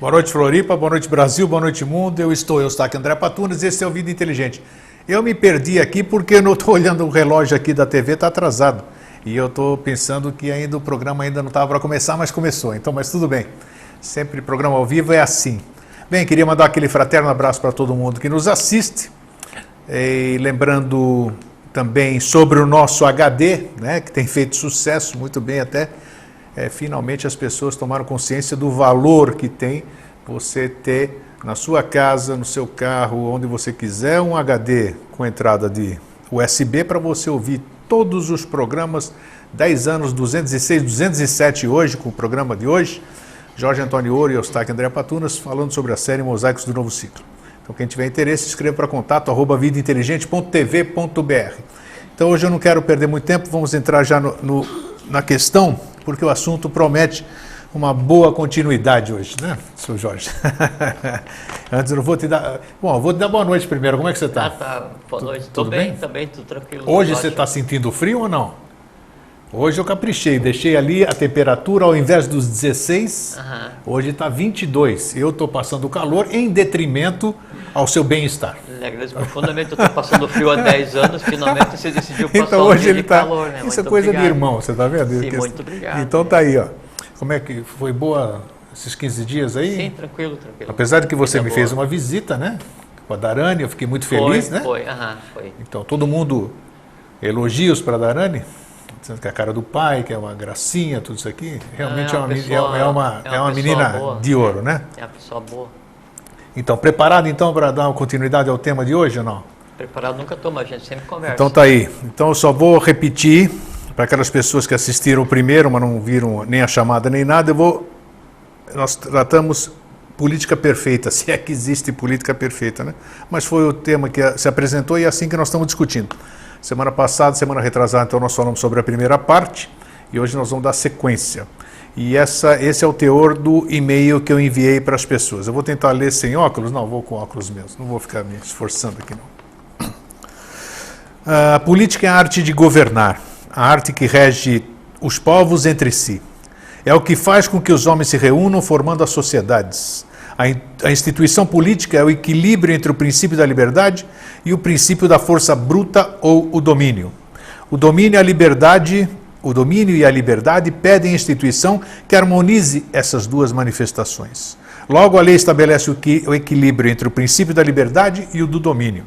Boa noite, Floripa, boa noite, Brasil, boa noite, mundo. Eu estou aqui, André Patunas, esse é o Vida Inteligente. Eu me perdi aqui porque eu não estou olhando o relógio aqui da TV, está atrasado. E eu estou pensando que ainda o programa ainda não estava para começar, mas começou. Então, mas tudo bem. Sempre programa ao vivo é assim. Bem, queria mandar aquele fraterno abraço para todo mundo que nos assiste. E lembrando também sobre o nosso HD, né, que tem feito sucesso, muito bem até. Finalmente as pessoas tomaram consciência do valor que tem você ter na sua casa, no seu carro, onde você quiser, um HD com entrada de USB para você ouvir todos os programas, 10 anos, 206, 207 hoje, com o programa de hoje. Jorge Antônio Ouro e Eustáquio André Patunas falando sobre a série Mosaicos do Novo Ciclo. Então quem tiver interesse, escreva para contato @vidainteligente.tv.br. Então hoje eu não quero perder muito tempo, vamos entrar já na questão, porque o assunto promete uma boa continuidade hoje, né, seu Jorge? Antes eu não vou te dar... Bom, eu vou te dar boa noite primeiro, como é que você está? Tá. Boa noite, tudo bem? Também, tudo tranquilo. Hoje você está sentindo frio ou não? Hoje eu caprichei, deixei ali a temperatura ao invés dos 16, hoje está 22. Eu estou passando calor em detrimento ao seu bem-estar. Agradeço profundamente, eu estou passando frio há 10 anos, finalmente você decidiu passar então, hoje ele tá... calor, né? Isso é coisa de irmão, você está vendo? Sim, muito obrigado. Então tá aí, ó. Como é que foi boa esses 15 dias aí? Sim, tranquilo. Apesar de que você me fez uma visita, né? Com a Darane, eu fiquei muito feliz, né? Foi. Então, todo mundo elogios para a Darane, dizendo que a cara do pai, que é uma gracinha, tudo isso aqui. Realmente é uma menina boa, de ouro, né? É uma pessoa boa. Então, preparado então para dar uma continuidade ao tema de hoje ou não? Preparado nunca estou, mas a gente sempre conversa. Então tá aí. Então eu só vou repetir para aquelas pessoas que assistiram o primeiro, mas não viram nem a chamada nem nada, nós tratamos política perfeita, se é que existe política perfeita, né? Mas foi o tema que se apresentou e é assim que nós estamos discutindo. Semana passada, semana retrasada, então nós falamos sobre a primeira parte e hoje nós vamos dar sequência. E esse é o teor do e-mail que eu enviei para as pessoas. Eu vou tentar ler sem óculos? Não, vou com óculos mesmo, não vou ficar me esforçando aqui não. A política é a arte de governar, a arte que rege os povos entre si. É o que faz com que os homens se reúnam formando as sociedades. A instituição política é o equilíbrio entre o princípio da liberdade e o princípio da força bruta ou o domínio. O domínio e a liberdade pedem à instituição que harmonize essas duas manifestações. Logo, a lei estabelece o equilíbrio entre o princípio da liberdade e o do domínio.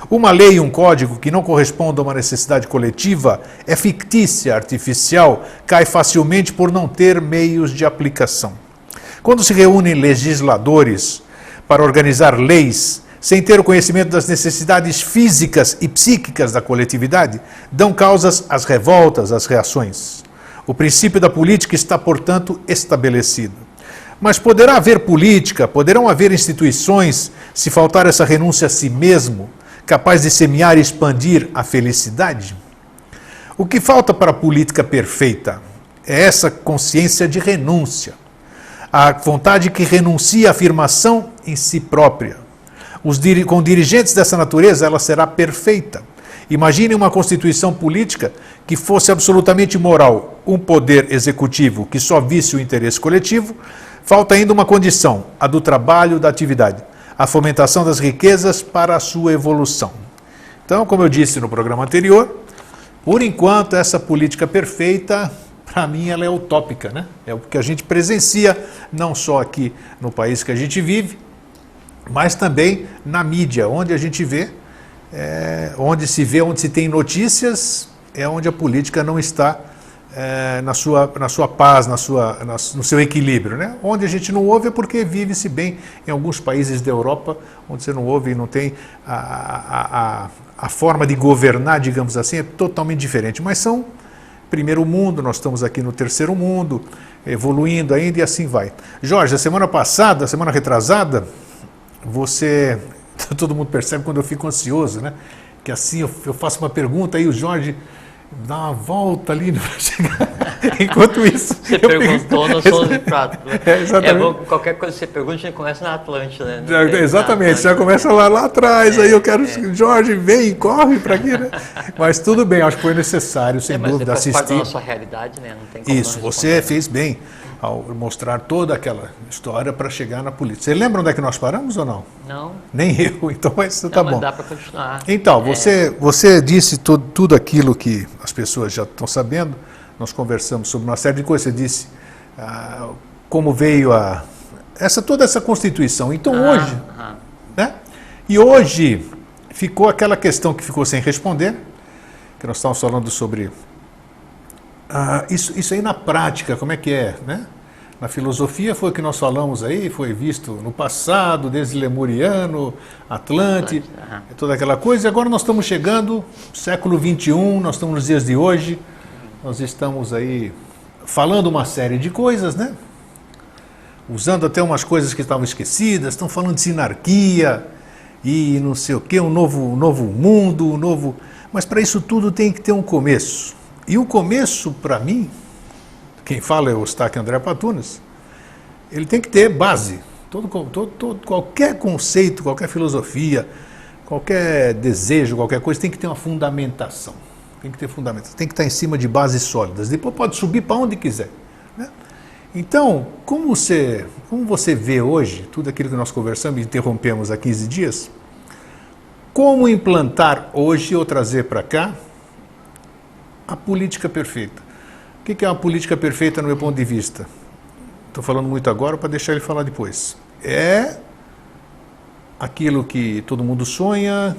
Uma lei e um código que não correspondam a uma necessidade coletiva é fictícia, artificial, cai facilmente por não ter meios de aplicação. Quando se reúnem legisladores para organizar leis, sem ter o conhecimento das necessidades físicas e psíquicas da coletividade, dão causas às revoltas, às reações. O princípio da política está, portanto, estabelecido. Mas poderá haver política, poderão haver instituições, se faltar essa renúncia a si mesmo, capaz de semear e expandir a felicidade? O que falta para a política perfeita é essa consciência de renúncia, a vontade que renuncia à afirmação em si própria. Com dirigentes dessa natureza, ela será perfeita. Imagine uma constituição política que fosse absolutamente moral, um poder executivo que só visse o interesse coletivo. Falta ainda uma condição, a do trabalho, da atividade, a fomentação das riquezas para a sua evolução. Então, como eu disse no programa anterior, por enquanto essa política perfeita, para mim, ela é utópica, né? É o que a gente presencia, não só aqui no país que a gente vive, mas também na mídia, onde a gente vê, onde se tem notícias, é onde a política não está na sua paz, no seu equilíbrio, né? Onde a gente não ouve é porque vive-se bem em alguns países da Europa, onde você não ouve e não tem a forma de governar, digamos assim, é totalmente diferente. Mas são primeiro mundo, nós estamos aqui no terceiro mundo, evoluindo ainda e assim vai. Jorge, a semana retrasada, todo mundo percebe quando eu fico ansioso, né? Que assim eu faço uma pergunta e o Jorge dá uma volta ali para chegar. Enquanto isso... Você perguntou, nós somos de prato. Exatamente. Bom, qualquer coisa que você pergunta, a gente começa na Atlântida, né? Exatamente, já começa lá atrás, aí eu quero... Jorge, vem, corre para aqui, né? Mas tudo bem, acho que foi necessário, sem dúvida, assistir. Mas faz parte da nossa realidade, né? Não tem como isso, você fez bem. ao mostrar toda aquela história para chegar na política. Você lembra onde é que nós paramos ou não? Não. Nem eu, então isso Não, tá mas bom. dá para continuar. Então, você disse tudo aquilo que as pessoas já estão sabendo. Nós conversamos sobre uma série de coisas. Você disse como veio toda essa Constituição. Então hoje, né? E hoje ficou aquela questão que ficou sem responder, que nós estávamos falando sobre isso aí na prática, como é que é, né? Na filosofia foi o que nós falamos aí, foi visto no passado, desde Lemuriano, Atlante, toda aquela coisa. E agora nós estamos chegando, século XXI, nós estamos nos dias de hoje, nós estamos aí falando uma série de coisas, né? Usando até umas coisas que estavam esquecidas, estão falando de sinarquia e não sei o quê, um novo mundo, Mas para isso tudo tem que ter um começo. E o começo, para mim, quem fala é o Eustáquio André Patunas, ele tem que ter base. Qualquer conceito, qualquer filosofia, qualquer desejo, qualquer coisa, tem que ter uma fundamentação. Tem que ter fundamentação, tem que estar em cima de bases sólidas. Depois pode subir para onde quiser, né? Então, como você vê hoje, tudo aquilo que nós conversamos e interrompemos há 15 dias, como implantar hoje ou trazer para cá a política perfeita? O que é uma política perfeita no meu ponto de vista? Estou falando muito agora para deixar ele falar depois. É aquilo que todo mundo sonha,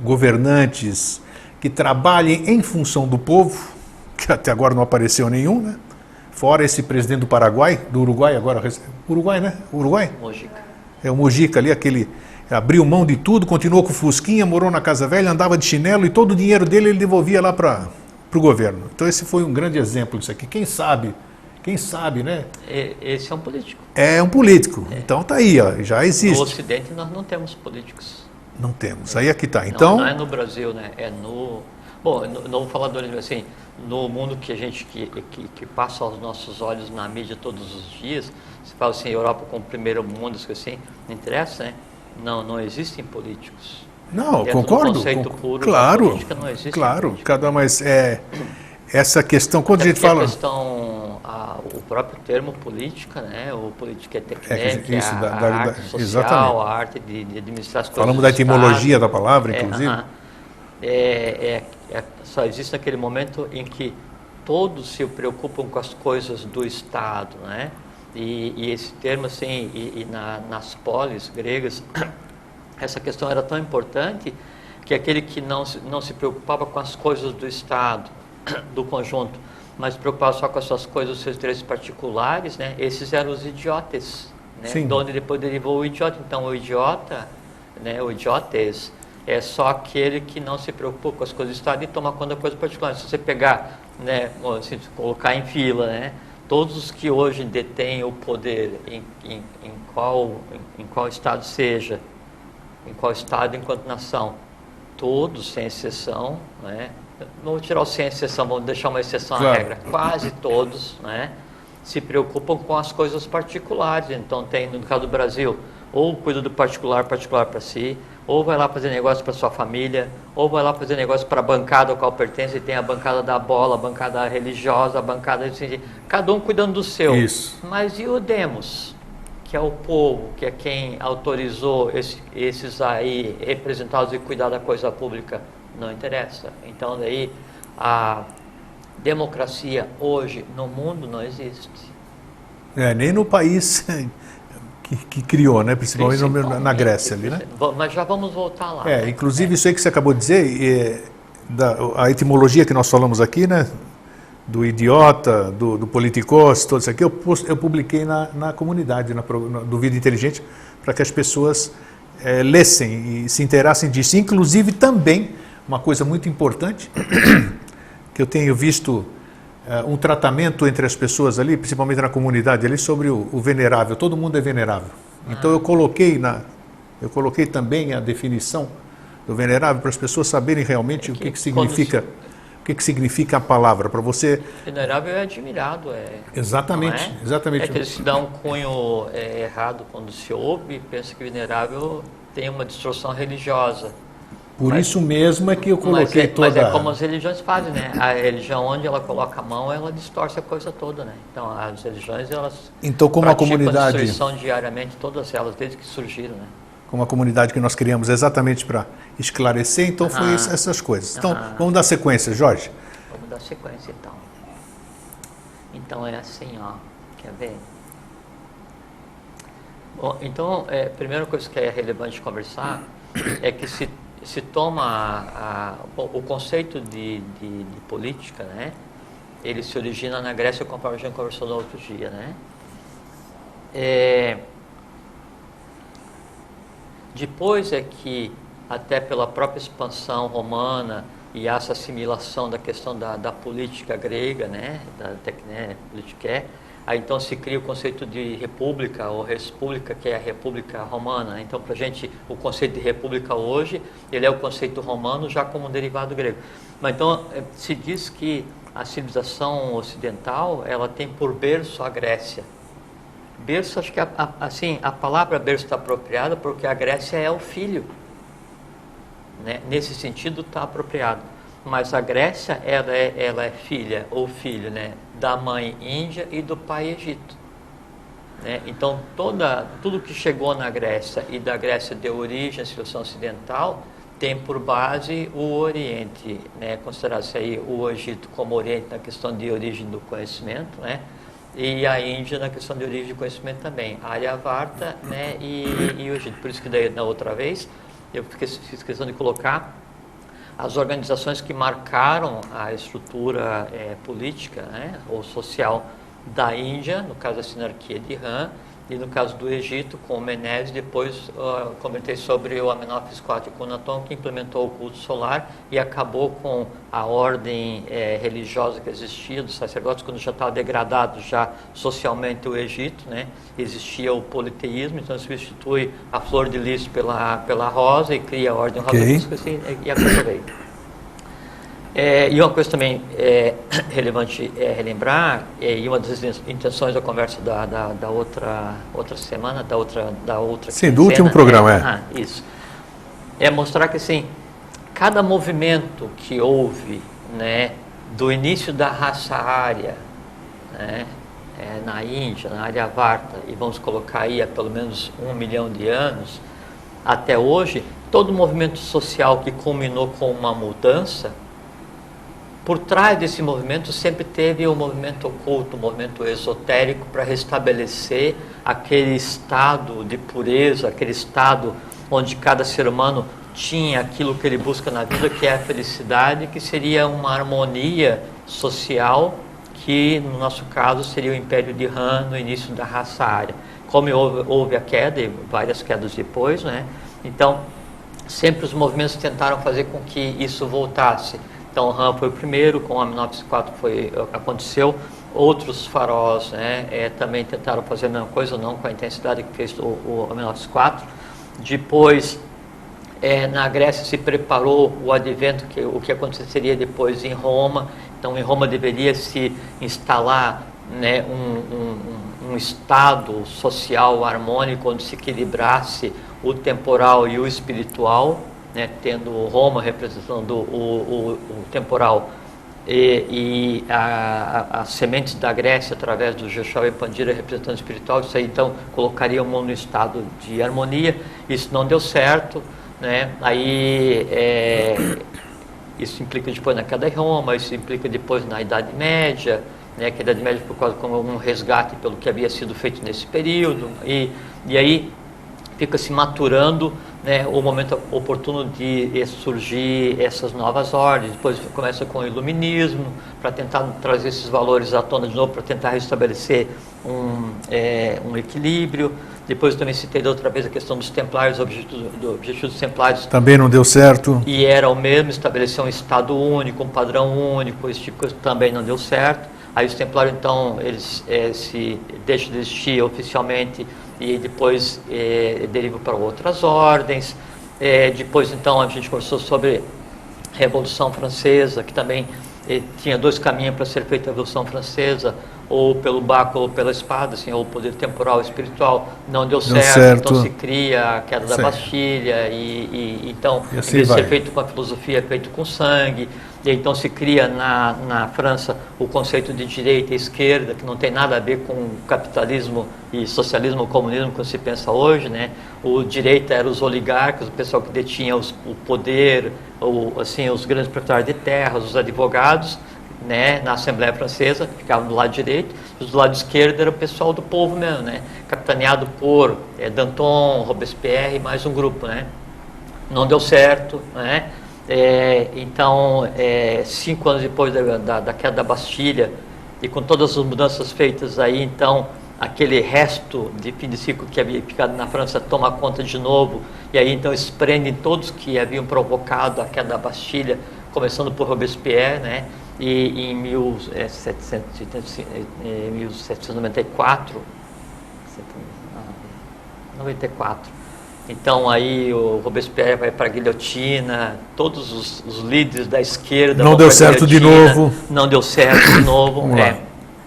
governantes que trabalhem em função do povo, que até agora não apareceu nenhum, né? Fora esse presidente do Paraguai, do Uruguai, agora... Uruguai, né? Uruguai? Mujica. É o Mujica ali, aquele... Abriu mão de tudo, continuou com o Fusquinha, morou na Casa Velha, andava de chinelo e todo o dinheiro dele ele devolvia lá para o governo. Então esse foi um grande exemplo disso aqui. Quem sabe, né? Esse é um político. É um político. Então tá aí, ó, já existe. No Ocidente nós não temos políticos. Não temos. Aí aqui tá. Então... Não é no Brasil, né? É no... Bom, não vou falar do assim, no mundo que a gente que passa aos nossos olhos na mídia todos os dias, você fala assim, Europa como primeiro mundo, assim, não interessa, né? Não existem políticos. Não, Dentro concordo. do conceito puro claro, da política não existe claro. política. Mas essa questão, quando Até a gente fala... A questão, o próprio termo política, né? O política é técnica, isso, a arte social, exatamente. a arte de administrar as coisas. Falamos da etimologia da palavra, inclusive. Só existe naquele momento em que todos se preocupam com as coisas do Estado, né? E esse termo, assim, nas polis gregas, essa questão era tão importante que aquele que não se preocupava com as coisas do Estado, do conjunto, mas se preocupava só com as suas coisas, os seus interesses particulares, né? Esses eram os idiotes, né? De onde depois derivou o idiota. Então, o idiota, né? O idiotes é só aquele que não se preocupa com as coisas do Estado e toma conta da coisa particular. Se você pegar, né? Assim, colocar em fila, né? Todos os que hoje detêm o poder, em qual Estado seja, em qual Estado enquanto nação, todos, sem exceção, né? Vamos tirar o sem exceção, vamos deixar uma exceção à regra. Quase todos, né? Se preocupam com as coisas particulares. Então tem, no caso do Brasil, ou cuida do particular para si, ou vai lá fazer negócio para sua família, ou vai lá fazer negócio para a bancada ao qual pertence, e tem a bancada da bola, a bancada religiosa, a bancada... Assim, cada um cuidando do seu. Isso. Mas e o demos, que é o povo, que é quem autorizou esses aí representados e cuidar da coisa pública? Não interessa. Então daí a democracia hoje no mundo não existe. Nem no país que criou, né? Principalmente na Grécia ali, né? Mas já vamos voltar lá. Inclusive isso aí que você acabou de dizer, a etimologia que nós falamos aqui, né? Do idiota, do politicos, tudo isso aqui, eu publiquei na comunidade, do Vida Inteligente, para que as pessoas lessem e se inteirassem disso. Inclusive também, uma coisa muito importante, que eu tenho visto um tratamento entre as pessoas ali, principalmente na comunidade ali, sobre o venerável. Todo mundo é venerável. Então eu coloquei também a definição do venerável para as pessoas saberem realmente o que significa. O que significa a palavra para você? Venerável é admirado, Exatamente, exatamente. É que ele se dá um cunho errado quando se ouve e pensa que venerável tem uma distorção religiosa. Por isso mesmo é que eu coloquei mas é como as religiões fazem, né? A religião, onde ela coloca a mão, ela distorce a coisa toda, né? Então, as religiões, elas então, como a comunidade, a destruição diariamente, todas elas, desde que surgiram, né? Como a comunidade que nós criamos exatamente para esclarecer, então foi essas coisas. Então, vamos dar sequência, Jorge. Vamos dar sequência, então. Então, é assim, ó. Quer ver? Bom, então, a primeira coisa que é relevante conversar é que se toma o conceito de política, né? Ele se origina na Grécia, conforme a gente conversou no outro dia, né? Depois é que, até pela própria expansão romana e essa assimilação da questão da política grega, né? Política, aí então se cria o conceito de república ou respública, que é a república romana. Então, para a gente, o conceito de república hoje, ele é o conceito romano já como um derivado grego. Mas então, se diz que a civilização ocidental, ela tem por berço a Grécia. Berço, acho que assim, a palavra berço está apropriada porque a Grécia é o filho, né? Nesse sentido está apropriado. Mas a Grécia, ela é filha ou filho, né, da mãe Índia e do pai Egito, né? Então, tudo que chegou na Grécia e da Grécia deu origem à civilização ocidental tem por base o Oriente, né? Considerar-se aí o Egito como Oriente na questão de origem do conhecimento, né? E a Índia na questão de origem do conhecimento também, a Aryavarta, né? e o Egito. Por isso que daí, na outra vez, eu fiz questão de colocar as organizações que marcaram a estrutura política, né, ou social da Índia, no caso da sinarquia de Ram, e no caso do Egito, com o Menes. Depois comentei sobre o Amenófis IV e Cunaton, que implementou o culto solar e acabou com a ordem religiosa que existia dos sacerdotes, quando já estava degradado já socialmente o Egito, né? Existia o politeísmo, então substitui a flor de lis pela rosa e cria a ordem rosa, e a coisa veio. E uma coisa também relevante relembrar, e uma das intenções da conversa da outra semana, da outra sim, do último programa, isso, é mostrar que assim, cada movimento que houve, né, do início da raça ária, né, na Índia, na Aryavarta, e vamos colocar aí há pelo menos 1 milhão de anos, até hoje, todo movimento social que culminou com uma mudança, por trás desse movimento sempre teve o movimento oculto, o movimento esotérico, para restabelecer aquele estado de pureza, aquele estado onde cada ser humano tinha aquilo que ele busca na vida, que é a felicidade, que seria uma harmonia social, que no nosso caso seria o Império de Ram, no início da raça ária. Como houve a queda, e várias quedas depois, né? Então, sempre os movimentos tentaram fazer com que isso voltasse. Então, Ram foi o primeiro, com o Amenófis IV aconteceu. Outros faraós, né, também tentaram fazer a mesma coisa, não com a intensidade que fez o Amenófis IV. Depois, na Grécia se preparou o advento, o que aconteceria depois em Roma. Então, em Roma deveria se instalar, né, um estado social harmônico, onde se equilibrasse o temporal e o espiritual, né, tendo Roma representando o temporal e as sementes da Grécia através do Jeshua e Pandira representando o espiritual. Isso aí então colocaria o mundo em estado de harmonia. Isso não deu certo, né? Aí isso implica depois na queda de Roma, isso implica depois na Idade Média, né, que a Idade Média por causa como um resgate pelo que havia sido feito nesse período, e aí fica se maturando, né, o momento oportuno de surgir essas novas ordens. Depois começa com o iluminismo, para tentar trazer esses valores à tona de novo, para tentar restabelecer um equilíbrio. Depois também citei da outra vez a questão dos templários, o objetivo dos templários. Também não deu certo. E era o mesmo, estabelecer um estado único, um padrão único, esse tipo de coisa também não deu certo. Aí os templários, então, eles se deixam de existir oficialmente e depois derivam para outras ordens. Depois, então, a gente conversou sobre a Revolução Francesa, que também tinha dois caminhos para ser feita a Revolução Francesa. ou pelo Baco ou pela espada, assim, ou poder temporal, espiritual, não deu certo. Então se cria a queda da Bastilha, e então, e assim em vez de ser feito com a filosofia, é feito com sangue. E então se cria na França o conceito de direita e esquerda, que não tem nada a ver com capitalismo e socialismo ou comunismo que se pensa hoje, né? O direita era os oligarcas, o pessoal que detinha o poder, assim, os grandes proprietários de terras, os advogados, né, na Assembleia Francesa, que ficavam do lado direito, e do lado esquerdo era o pessoal do povo mesmo, né? Capitaneado por Danton, Robespierre e mais um grupo, né? Não deu certo, né? Então, 5 anos depois da queda da Bastilha, e com todas as mudanças feitas aí, então, aquele resto de fim de ciclo que havia ficado na França toma conta de novo, e aí então eles prendem todos que haviam provocado a queda da Bastilha, começando por Robespierre, né? E em 1794, então aí o Robespierre vai para a guilhotina, todos os líderes da esquerda não deu certo de novo. Não deu certo de novo.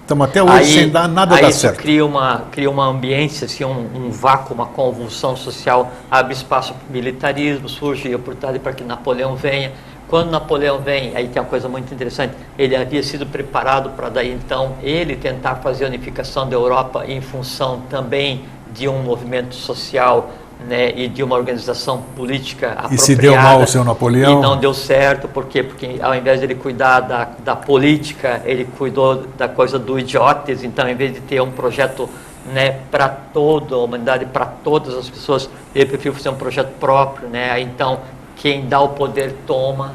Estamos até hoje sem dar nada dar certo. Cria uma ambiência, assim, um vácuo, uma convulsão social, abre espaço para o militarismo, surge a oportunidade para que Napoleão venha. Quando Napoleão vem, aí tem uma coisa muito interessante, ele havia sido preparado para daí então ele tentar fazer a unificação da Europa em função também de um movimento social, né, e de uma organização política apropriada. E se deu mal o seu Napoleão? E não deu certo, por quê? Porque ao invés de ele cuidar da política, ele cuidou da coisa do idiotes, então em vez de ter um projeto, né, para toda a humanidade, para todas as pessoas, ele preferiu fazer um projeto próprio, né? Então quem dá o poder toma,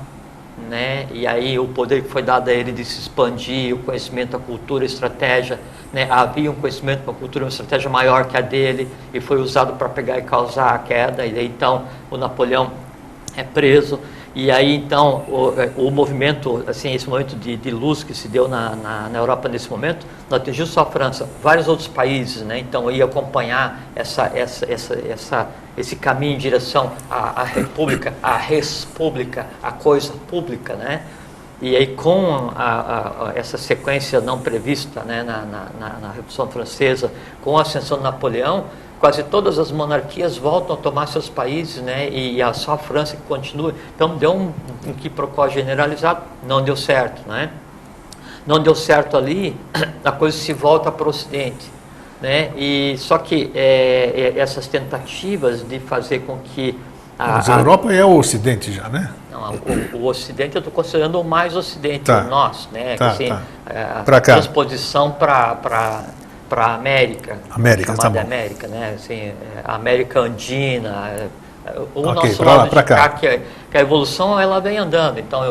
né? E aí o poder que foi dado a ele de se expandir, o conhecimento, a cultura, a estratégia, né? Havia um conhecimento, uma cultura, uma estratégia maior que a dele, e foi usado para pegar e causar a queda, e aí então o Napoleão é preso. E aí então o movimento, assim, esse momento de luz que se deu na Europa nesse momento, não atingiu só a França, vários outros países, né? Então ia acompanhar esse caminho em direção à república, à res pública, à coisa pública, né? E aí com essa sequência não prevista, né, na Revolução Francesa, com a ascensão de Napoleão, quase todas as monarquias voltam a tomar seus países, né? E só a França que continua. Então deu um quiprocó generalizado, não deu certo, né? Não deu certo ali, a coisa se volta para o Ocidente, né? E só que essas tentativas de fazer com que mas a Europa é o Ocidente já, né? Não, o Ocidente eu estou considerando o mais Ocidente, nós, né? Assim, a transposição para a América, chamada América, né? Assim, a América Andina, o nosso lado de cá, que a evolução ela vem andando. Então,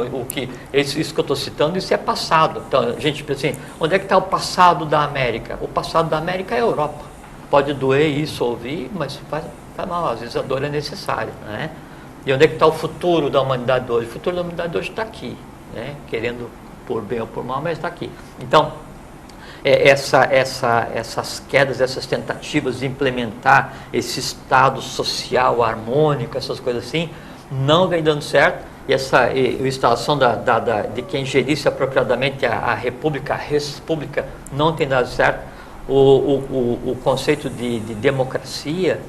isso que eu estou citando, isso é passado. Então, a gente pensa assim, onde é que está o passado da América? O passado da América é a Europa. Pode doer isso ouvir, mas faz mal, às vezes a dor é necessária, né? E onde é que está o futuro da humanidade hoje? O futuro da humanidade hoje está aqui, né? Querendo por bem ou por mal, mas está aqui. Então, essas quedas, essas tentativas de implementar esse estado social harmônico, essas coisas assim, não vem dando certo. E essa instalação de quem gerisse apropriadamente a república, a res pública, não tem dado certo. O conceito de democracia,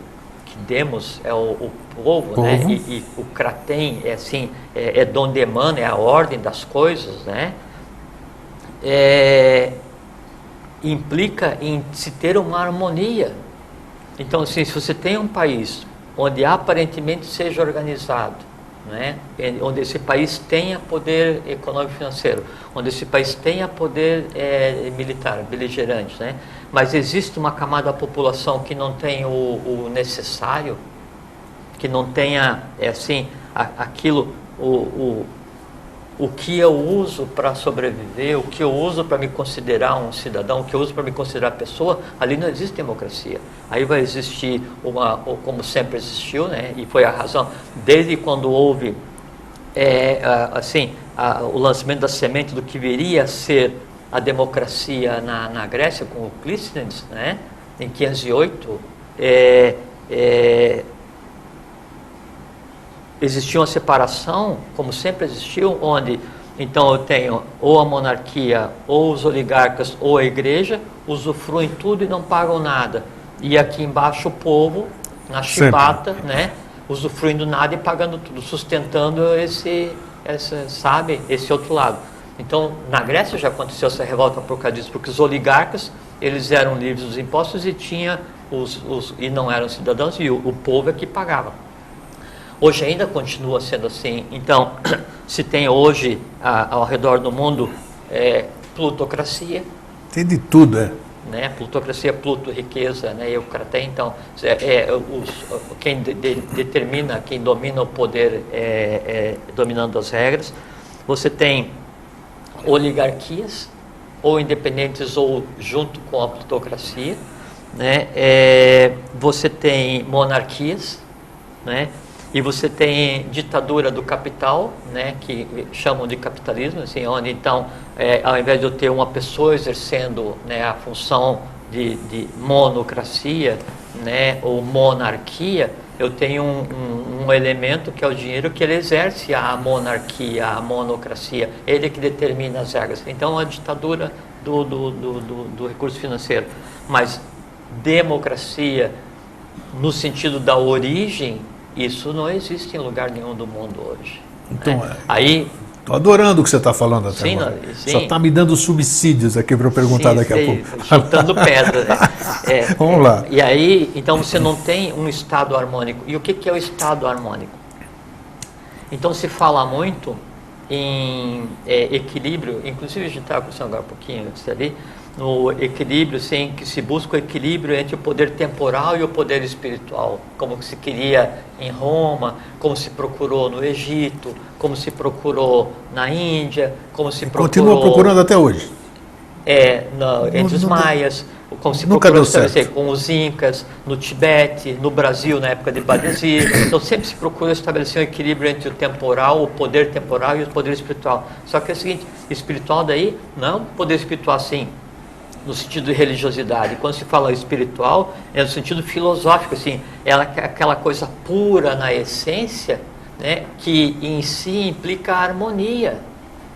que demos é o povo, né? E o kraten é assim, é don demanda, é a ordem das coisas, né? Implica em se ter uma harmonia. Então, assim, se você tem um país onde aparentemente seja organizado, né? Onde esse país tenha poder econômico e financeiro, onde esse país tenha poder militar, beligerante, né? Mas existe uma camada da população que não tem o necessário, que não tenha, assim, aquilo, o que eu uso para sobreviver, o que eu uso para me considerar um cidadão, o que eu uso para me considerar pessoa, ali não existe democracia. Aí vai existir como sempre existiu, né? E foi a razão, desde quando houve o lançamento da semente do que viria a ser a democracia na Grécia, com o Clístenes, né? Em 508, existia uma separação, como sempre existiu, onde Então eu tenho ou a monarquia, ou os oligarcas, ou a igreja, usufruem tudo e não pagam nada. E aqui embaixo o povo, na chibata, né, usufruindo nada e pagando tudo, sustentando esse outro lado. Então, na Grécia já aconteceu essa revolta por causa disso, porque os oligarcas, eles eram livres dos impostos e tinha e não eram cidadãos, e o povo é que pagava. Hoje ainda continua sendo assim. Então, se tem hoje ao redor do mundo plutocracia. Tem de tudo, Né? Plutocracia, Pluto, riqueza, né? Eucrates. Então, quem determina, quem domina o poder dominando as regras. Você tem oligarquias, ou independentes ou junto com a plutocracia, né? Você tem monarquias, né? E você tem ditadura do capital, né? Que chamam de capitalismo, assim, onde então, ao invés de eu ter uma pessoa exercendo, né, a função de monocracia, né, ou monarquia, eu tenho um elemento que é o dinheiro, que ele exerce a monarquia, a monocracia, ele que determina as regras. Então, a ditadura do recurso financeiro. Mas democracia, no sentido da origem, isso não existe em lugar nenhum do mundo hoje. Então, né? Aí, estou adorando o que você está falando até sim, agora. sim. Só está me dando subsídios aqui para eu perguntar daqui a pouco. Chutando pedra, né? Vamos lá. E aí, então você não tem um estado harmônico. E o que é o estado harmônico? Então se fala muito em equilíbrio, inclusive a gente estava conversando agora um pouquinho antes ali, no equilíbrio, assim, que se busca o equilíbrio entre o poder temporal e o poder espiritual, como se queria em Roma, como se procurou no Egito, como se procurou na Índia, como se procurou... Continua procurando até hoje. Entre os maias, como se nunca procurou deu certo. estabelecer com os incas, no Tibete, no Brasil, na época de Badesir. Então sempre se procura estabelecer um equilíbrio entre o temporal, o poder temporal e o poder espiritual. Só que é o seguinte, espiritual daí, não poder espiritual assim, no sentido de religiosidade. Quando se fala espiritual, é no sentido filosófico, assim, ela é aquela coisa pura na essência, né, que em si implica a harmonia,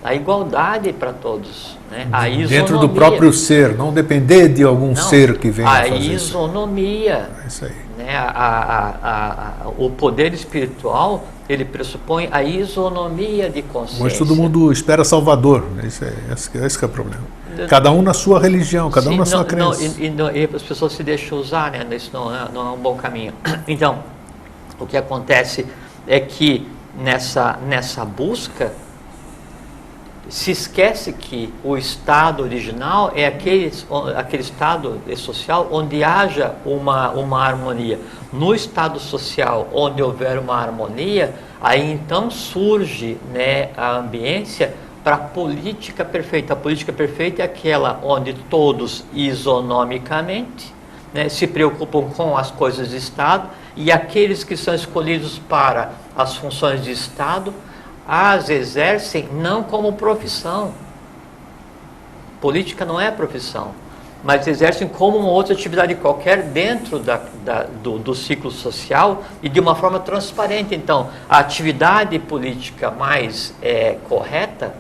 a igualdade para todos, né, a isonomia. Dentro do próprio ser, não depender de algum ser que venha fazer isso. A isonomia. É isso aí. Né, o poder espiritual, ele pressupõe a isonomia de consciência. Hoje todo mundo espera Salvador, né? Esse que é o problema. Cada um na sua religião, cada um na sua crença. E as pessoas se deixam usar, né? Isso não é um bom caminho. Então, o que acontece é que nessa busca se esquece que o estado original é aquele estado social onde haja uma harmonia. No estado social onde houver uma harmonia, aí então surge, né, a ambiência para a política perfeita. A política perfeita é aquela onde todos isonomicamente, né, se preocupam com as coisas de Estado, e aqueles que são escolhidos para as funções de Estado as exercem não como profissão. Política não é profissão, mas exercem como uma outra atividade qualquer dentro do ciclo social e de uma forma transparente. Então, a atividade política mais correta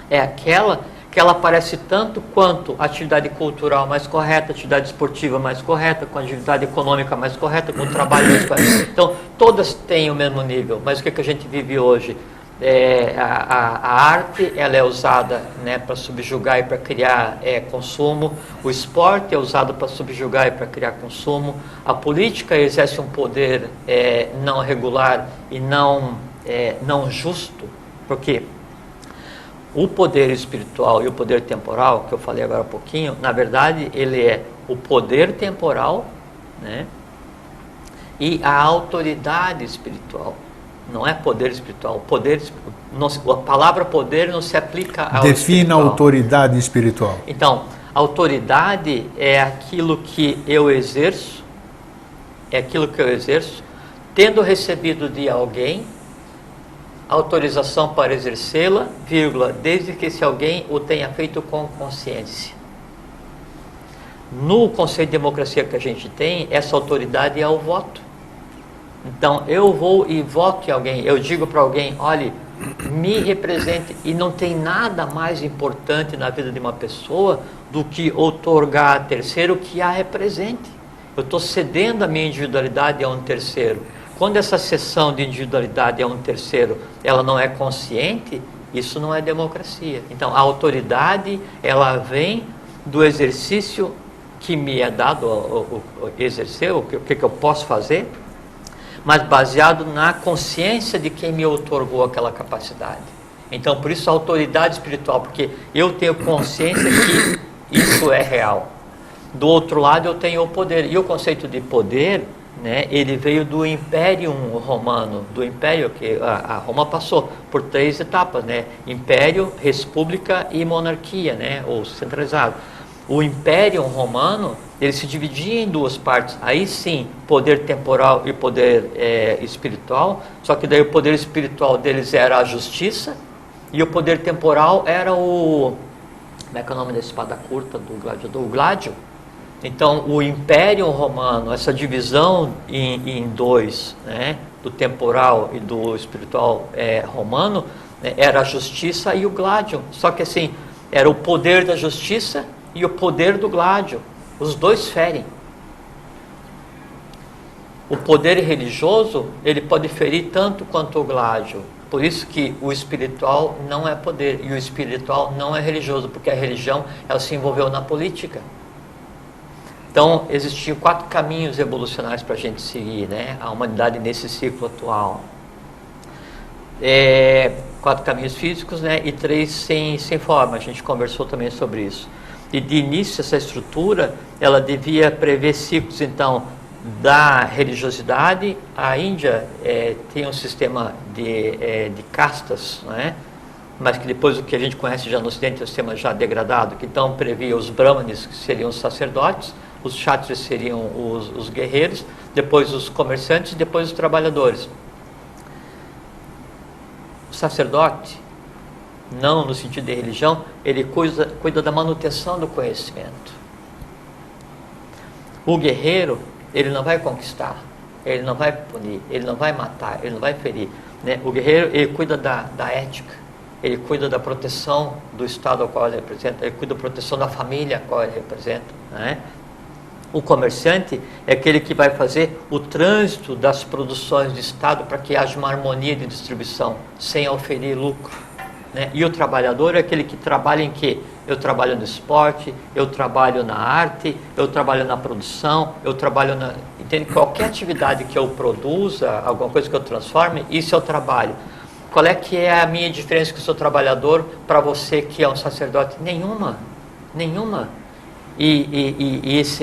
é aquela que ela aparece tanto quanto a atividade cultural mais correta, a atividade esportiva mais correta, com a atividade econômica mais correta, com o trabalho mais correto. Então, todas têm o mesmo nível, mas o que a gente vive hoje? A arte, ela é usada, né, para subjugar e para criar consumo. O esporte é usado para subjugar e para criar consumo. A política exerce um poder não regular e não justo, porque o poder espiritual e o poder temporal, que eu falei agora há pouquinho, na verdade ele é o poder temporal, né, e a autoridade espiritual. Não é poder espiritual. A palavra poder não se aplica ao Defina espiritual. a autoridade espiritual. Então, autoridade é aquilo que eu exerço, tendo recebido de alguém autorização para exercê-la, desde que esse alguém o tenha feito com consciência. No conceito de democracia que a gente tem, essa autoridade é o voto. Então, eu vou e voto em alguém, eu digo para alguém, olhe, me represente. E não tem nada mais importante na vida de uma pessoa do que outorgar a terceiro que a represente. Eu estou cedendo a minha individualidade a um terceiro. Quando essa cessão de individualidade a um terceiro, ela não é consciente, isso não é democracia. Então, a autoridade, ela vem do exercício que me é dado exercer, o que eu posso fazer, mas baseado na consciência de quem me outorgou aquela capacidade. Então, por isso a autoridade espiritual, porque eu tenho consciência que isso é real. Do outro lado, eu tenho o poder. E o conceito de poder, né, ele veio do Império Romano, do Império que a Roma passou por 3 etapas, né? Império, República e Monarquia, né, ou centralizado. O Império Romano, ele se dividia em 2 partes. Aí sim, poder temporal e poder espiritual. Só que daí o poder espiritual deles era a justiça e o poder temporal era o... Como é que é o nome da espada curta do gladiador? O gládio. Então, o Império Romano, essa divisão em 2, né, do temporal e do espiritual romano, né, era a justiça e o gládio. Só que assim, era o poder da justiça e o poder do gládio. Os 2 ferem. O poder religioso, ele pode ferir tanto quanto o gládio. Por isso que o espiritual não é poder e o espiritual não é religioso, porque a religião, ela se envolveu na política. Então, existiam 4 caminhos evolucionários para a gente seguir, né? A humanidade nesse ciclo atual. 4 caminhos físicos, né? E 3 sem forma. A gente conversou também sobre isso. E de início, essa estrutura, ela devia prever ciclos, então, da religiosidade. A Índia tem um sistema de castas, né? Mas que depois o que a gente conhece já no Ocidente é um sistema já degradado, que então previa os brahmanes, que seriam os sacerdotes, os kshatriyas seriam os guerreiros, depois os comerciantes e depois os trabalhadores. O sacerdote, não no sentido de religião, ele cuida da manutenção do conhecimento. O guerreiro, ele não vai conquistar, ele não vai punir, ele não vai matar, ele não vai ferir, né? O guerreiro, ele cuida da ética, ele cuida da proteção do Estado ao qual ele representa, ele cuida da proteção da família a qual ele representa, né? O comerciante é aquele que vai fazer o trânsito das produções do Estado para que haja uma harmonia de distribuição, sem oferir lucro, né? E o trabalhador é aquele que trabalha em quê? Eu trabalho no esporte, eu trabalho na arte, eu trabalho na produção, eu trabalho na... Entende? Qualquer atividade que eu produza, alguma coisa que eu transforme, isso é o trabalho. Qual é que é a minha diferença que eu sou trabalhador para você que é um sacerdote? Nenhuma.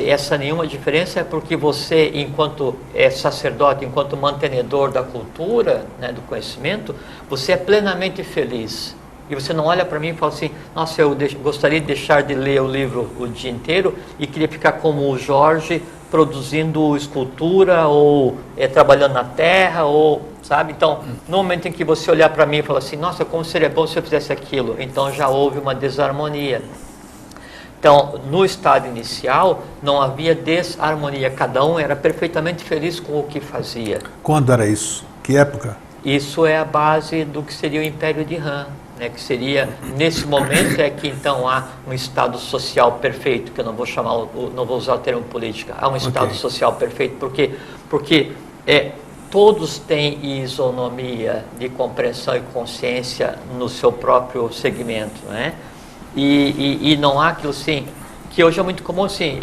Essa nenhuma diferença é porque você, enquanto sacerdote, enquanto mantenedor da cultura, né, do conhecimento, você é plenamente feliz. E você não olha para mim e fala assim, nossa, eu gostaria de deixar de ler o livro o dia inteiro e queria ficar como o Jorge, produzindo escultura ou trabalhando na terra, ou, sabe? Então, no momento em que você olhar para mim e falar assim, nossa, como seria bom se eu fizesse aquilo, então já houve uma desarmonia. Então, no estado inicial, não havia desarmonia, cada um era perfeitamente feliz com o que fazia. Quando era isso? Que época? Isso é a base do que seria o Império de Han, né, que seria, nesse momento é que então há um estado social perfeito, que eu não vou chamar, não vou usar o termo política, há um estado social perfeito, porque todos têm isonomia de compreensão e consciência no seu próprio segmento, né? E não há aquilo assim, que hoje é muito comum assim,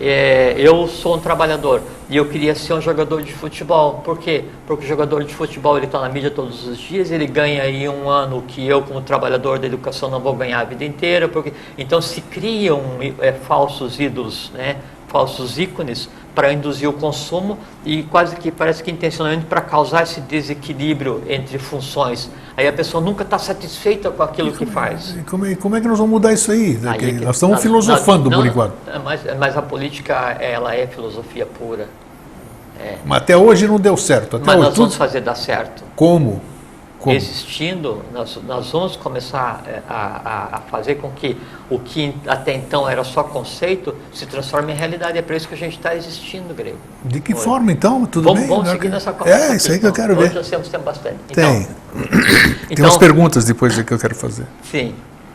eu sou um trabalhador e eu queria ser um jogador de futebol. Por quê? Porque o jogador de futebol, ele está na mídia todos os dias, ele ganha aí um ano que eu, como trabalhador da educação, não vou ganhar a vida inteira. Então se criam falsos ídolos, né? Falsos ícones para induzir o consumo e quase que parece que intencionalmente para causar esse desequilíbrio entre funções. Aí a pessoa nunca está satisfeita com aquilo que faz. Como é que nós vamos mudar isso aí? Nós estamos filosofando por enquanto. Mas a política, ela é filosofia pura. Mas até hoje não deu certo. Mas nós vamos fazer dar certo. Como? existindo, nós vamos começar a fazer com que o que até então era só conceito se transforme em realidade. É para isso que a gente está existindo, Grego. De que forma, então? Tudo bem? Vamos seguir nessa conversa. É, isso aí que eu quero ver. Hoje nós temos bastante. Tem umas perguntas depois que eu quero fazer. Sim.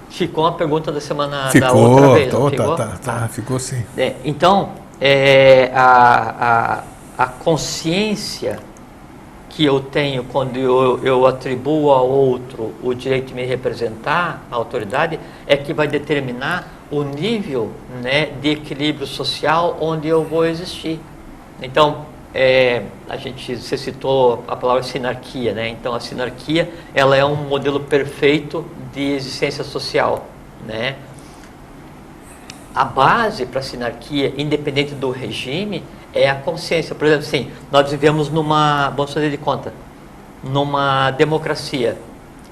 Ficou a pergunta da semana ficou, da outra vez, não ficou? Tá. Ficou sim. Então, a consciência que eu tenho quando eu atribuo ao outro o direito de me representar, a autoridade, é que vai determinar o nível, né, de equilíbrio social onde eu vou existir. Então, você citou a palavra sinarquia, né? Então, a sinarquia, ela é um modelo perfeito de existência social, né? A base para a sinarquia, independente do regime, é a consciência. Por exemplo, assim, nós vivemos vamos fazer de conta, numa democracia.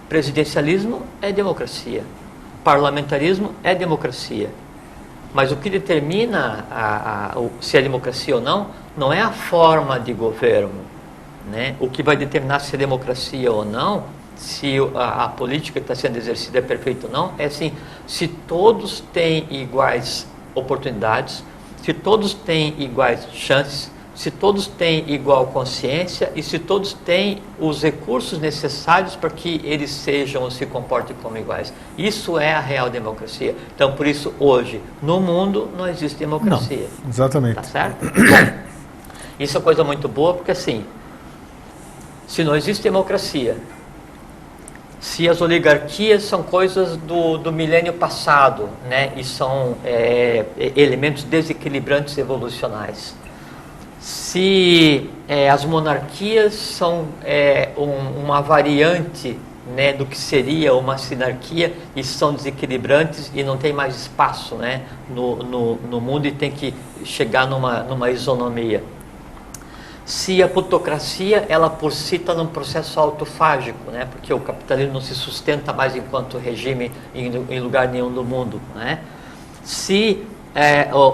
Presidencialismo é democracia. Parlamentarismo é democracia. Mas o que determina se é democracia ou não é a forma de governo, né? O que vai determinar se é democracia ou não, se a política que está sendo exercida é perfeita ou não, é assim, se todos têm iguais oportunidades, se todos têm iguais chances, se todos têm igual consciência e se todos têm os recursos necessários para que eles sejam ou se comportem como iguais. Isso é a real democracia. Então, por isso, hoje, no mundo, não existe democracia. Não, exatamente. Tá certo? Bom, isso é coisa muito boa, porque assim, se não existe democracia, se as oligarquias são coisas do milênio passado, né, e são elementos desequilibrantes evolucionais, se as monarquias são uma variante, né, do que seria uma sinarquia e são desequilibrantes e não tem mais espaço, né, no mundo e tem que chegar numa isonomia. Se a plutocracia, ela por si está num processo autofágico, né? Porque o capitalismo não se sustenta mais enquanto regime em lugar nenhum do mundo, né? Se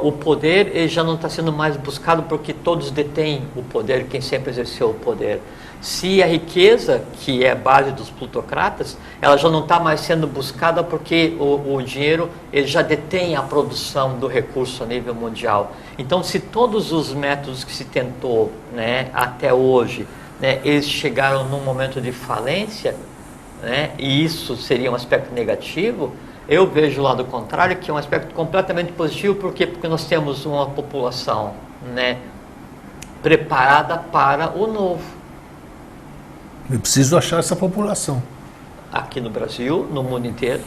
o poder ele já não está sendo mais buscado porque todos detêm o poder, quem sempre exerceu o poder. Se a riqueza, que é a base dos plutocratas, ela já não está mais sendo buscada porque o dinheiro ele já detém a produção do recurso a nível mundial. Então, se todos os métodos que se tentou, né, até hoje, né, eles chegaram num momento de falência, né, e isso seria um aspecto negativo, eu vejo o lado contrário, que é um aspecto completamente positivo. Por quê? Porque nós temos uma população, né, preparada para o novo. Eu preciso achar essa população. Aqui no Brasil, no mundo inteiro,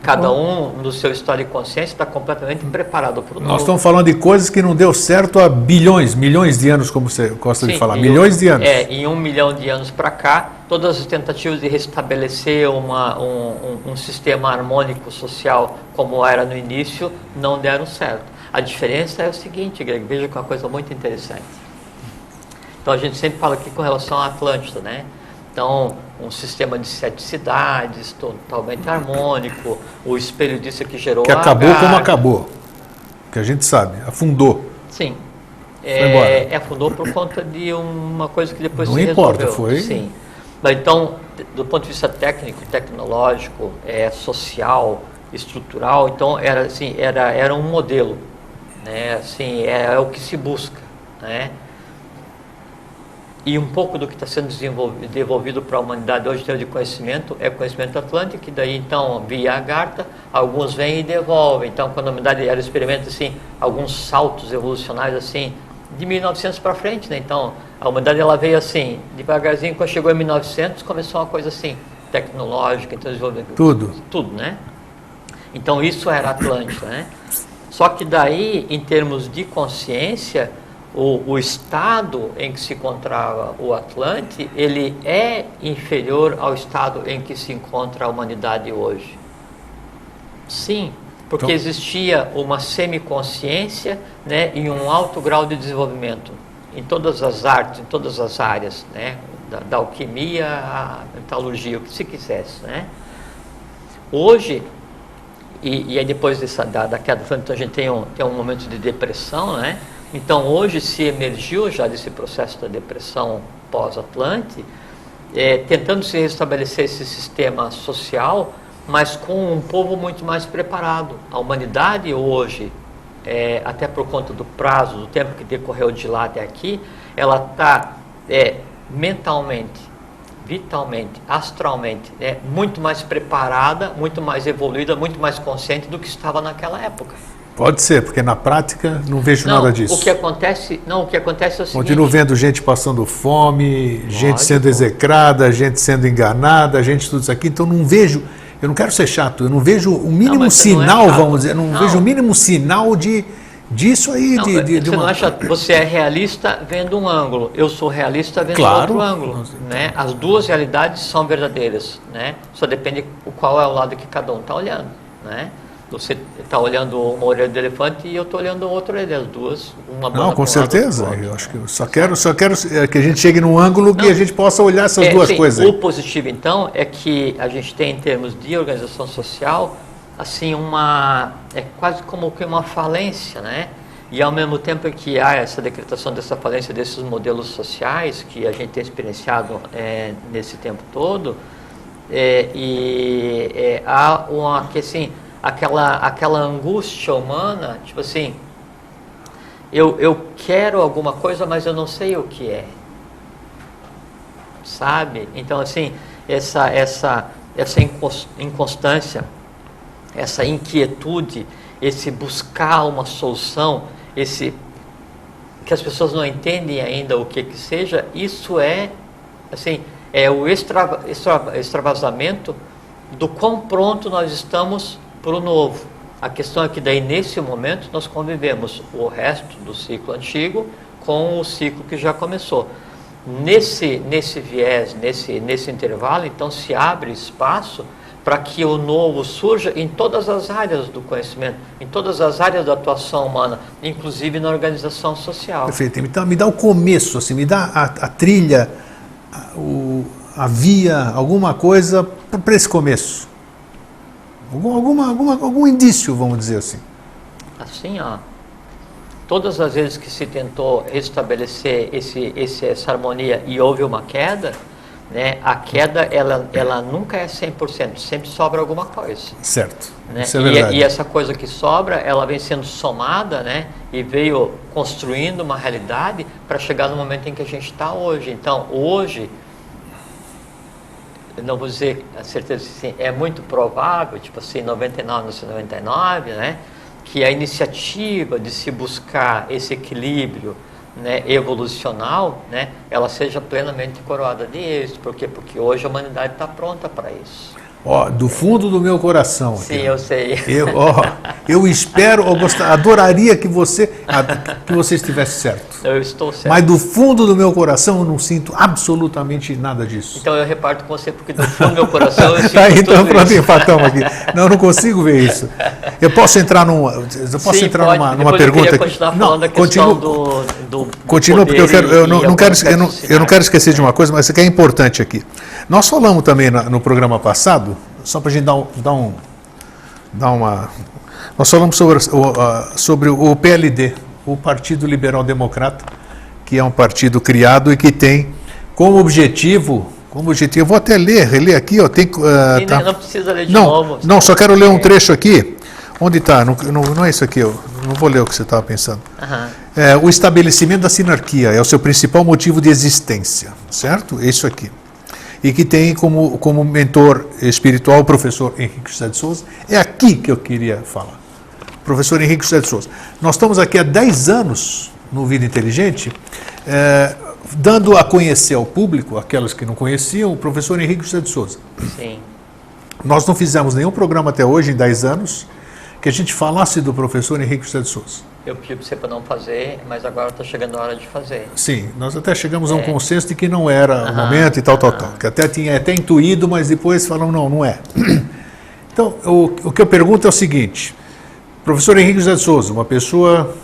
cada um no seu estado de consciência está completamente preparado para o novo. Nós estamos falando de coisas que não deu certo há milhões de anos, como você gosta de falar, milhões de anos. Em 1 milhão de anos para cá, todas as tentativas de restabelecer um sistema harmônico social como era no início não deram certo. A diferença é o seguinte, Greg, veja que é uma coisa muito interessante. Então a gente sempre fala aqui com relação à Atlântida, né? Então, um sistema de 7 cidades, totalmente harmônico, o espelho disso que gerou que acabou como acabou, que a gente sabe, afundou. Sim, afundou por conta de uma coisa que depois não se importa, resolveu. foi. Sim. Então, do ponto de vista técnico, tecnológico, social, estrutural, então era um modelo, né? Assim, é o que se busca, né? E um pouco do que está sendo devolvido para a humanidade hoje em termos de conhecimento é conhecimento atlântico, que daí então, via Agartha, alguns vêm e devolvem. Então, quando a humanidade experimenta assim, alguns saltos evolucionários assim, de 1900 para frente, né? Então, a humanidade ela veio assim, devagarzinho, quando chegou em 1900, começou uma coisa assim, tecnológica, então desenvolvimento. Tudo, né? Então, isso era Atlântida, né? Só que daí, em termos de consciência, o estado em que se encontrava o Atlante, ele é inferior ao estado em que se encontra a humanidade hoje. Sim, porque então, existia uma semiconsciência, né, e um alto grau de desenvolvimento em todas as artes, em todas as áreas, né, da alquimia à metalurgia, o que se quisesse, né. Hoje, e aí depois da queda do Atlante, então a gente tem um momento de depressão, né. Então, hoje se emergiu já desse processo da depressão pós-Atlante, tentando se restabelecer esse sistema social, mas com um povo muito mais preparado. A humanidade hoje, até por conta do prazo, do tempo que decorreu de lá até aqui, ela está mentalmente, vitalmente, astralmente, muito mais preparada, muito mais evoluída, muito mais consciente do que estava naquela época. Pode ser, porque na prática não vejo nada disso. O que acontece é o seguinte... Continuo vendo gente passando fome, gente sendo execrada, gente sendo enganada, gente tudo isso aqui, então não vejo, eu não quero ser chato, eu não vejo o mínimo sinal, vamos dizer, não vejo o mínimo sinal disso aí. Você não acha, você é realista vendo um ângulo, eu sou realista vendo outro ângulo. Né? As duas realidades são verdadeiras, né? Só depende qual é o lado que cada um está olhando. Né? Você está olhando uma orelha do elefante e eu estou olhando outra orelha, as duas, uma banda. Não, com certeza. Eu acho que eu só quero que a gente chegue num ângulo que a gente possa olhar essas duas coisas. O positivo, então, é que a gente tem, em termos de organização social, assim, quase como que uma falência, né? E ao mesmo tempo que há essa decretação dessa falência desses modelos sociais que a gente tem experienciado nesse tempo todo, há aquela angústia humana, tipo assim, eu quero alguma coisa, mas eu não sei o que é, sabe? Então, assim, essa inconstância, essa inquietude, esse buscar uma solução, que as pessoas não entendem ainda o que seja, isso assim, o extravasamento do quão pronto nós estamos para o novo. A questão é que daí, nesse momento, nós convivemos o resto do ciclo antigo com o ciclo que já começou. Nesse viés, nesse intervalo, então, se abre espaço para que o novo surja em todas as áreas do conhecimento, em todas as áreas da atuação humana, inclusive na organização social. Perfeito. Então, me dá o começo, assim, me dá a trilha, a via, alguma coisa para esse começo. Algum indício, vamos dizer assim. Assim, todas as vezes que se tentou restabelecer essa harmonia e houve uma queda, né, a queda ela nunca é 100%, sempre sobra alguma coisa. Certo, né? Isso é verdade. E essa coisa que sobra, ela vem sendo somada, né, e veio construindo uma realidade para chegar no momento em que a gente está hoje. Então, hoje, eu não vou dizer a certeza assim, é muito provável, tipo assim, 99, né, que a iniciativa de se buscar esse equilíbrio, né, evolucional, né, ela seja plenamente coroada de êxito. Por quê? Porque hoje a humanidade está pronta para isso. Do fundo do meu coração. Sim, eu sei. Eu espero, adoraria que você estivesse certo. Eu estou certo. Mas do fundo do meu coração eu não sinto absolutamente nada disso. Então eu reparto com você, porque do fundo do meu coração eu sinto então tudo isso. Empatamos aqui. Não, eu não consigo ver isso. Eu posso entrar numa pergunta aqui? Continuar falando da questão do continua, porque eu não quero esquecer de uma coisa, mas isso aqui é importante aqui. Nós falamos também no programa passado, só para a gente nós falamos sobre o PLD, o Partido Liberal Democrata, que é um partido criado e que tem como objetivo, vou até reler aqui, tá. Não precisa ler de novo. Não, só quero ler um trecho aqui. Onde está? Não é isso aqui, eu não vou ler o que você estava pensando. O estabelecimento da sinarquia é o seu principal motivo de existência, certo? É isso aqui. E que tem como mentor espiritual o professor Henrique José de Souza. É aqui que eu queria falar. Professor Henrique José de Souza. Nós estamos aqui há 10 anos no Vida Inteligente, dando a conhecer ao público, aquelas que não conheciam, o professor Henrique José de Souza. Sim. Nós não fizemos nenhum programa até hoje, em 10 anos, que a gente falasse do professor Henrique José de Souza. Eu pedi para você para não fazer, mas agora está chegando a hora de fazer. Sim, nós até chegamos a um consenso de que não era o momento e tal. Que até tinha intuído, mas depois falaram, não é. Então, o que eu pergunto é o seguinte, professor Henrique José de Souza, uma pessoa...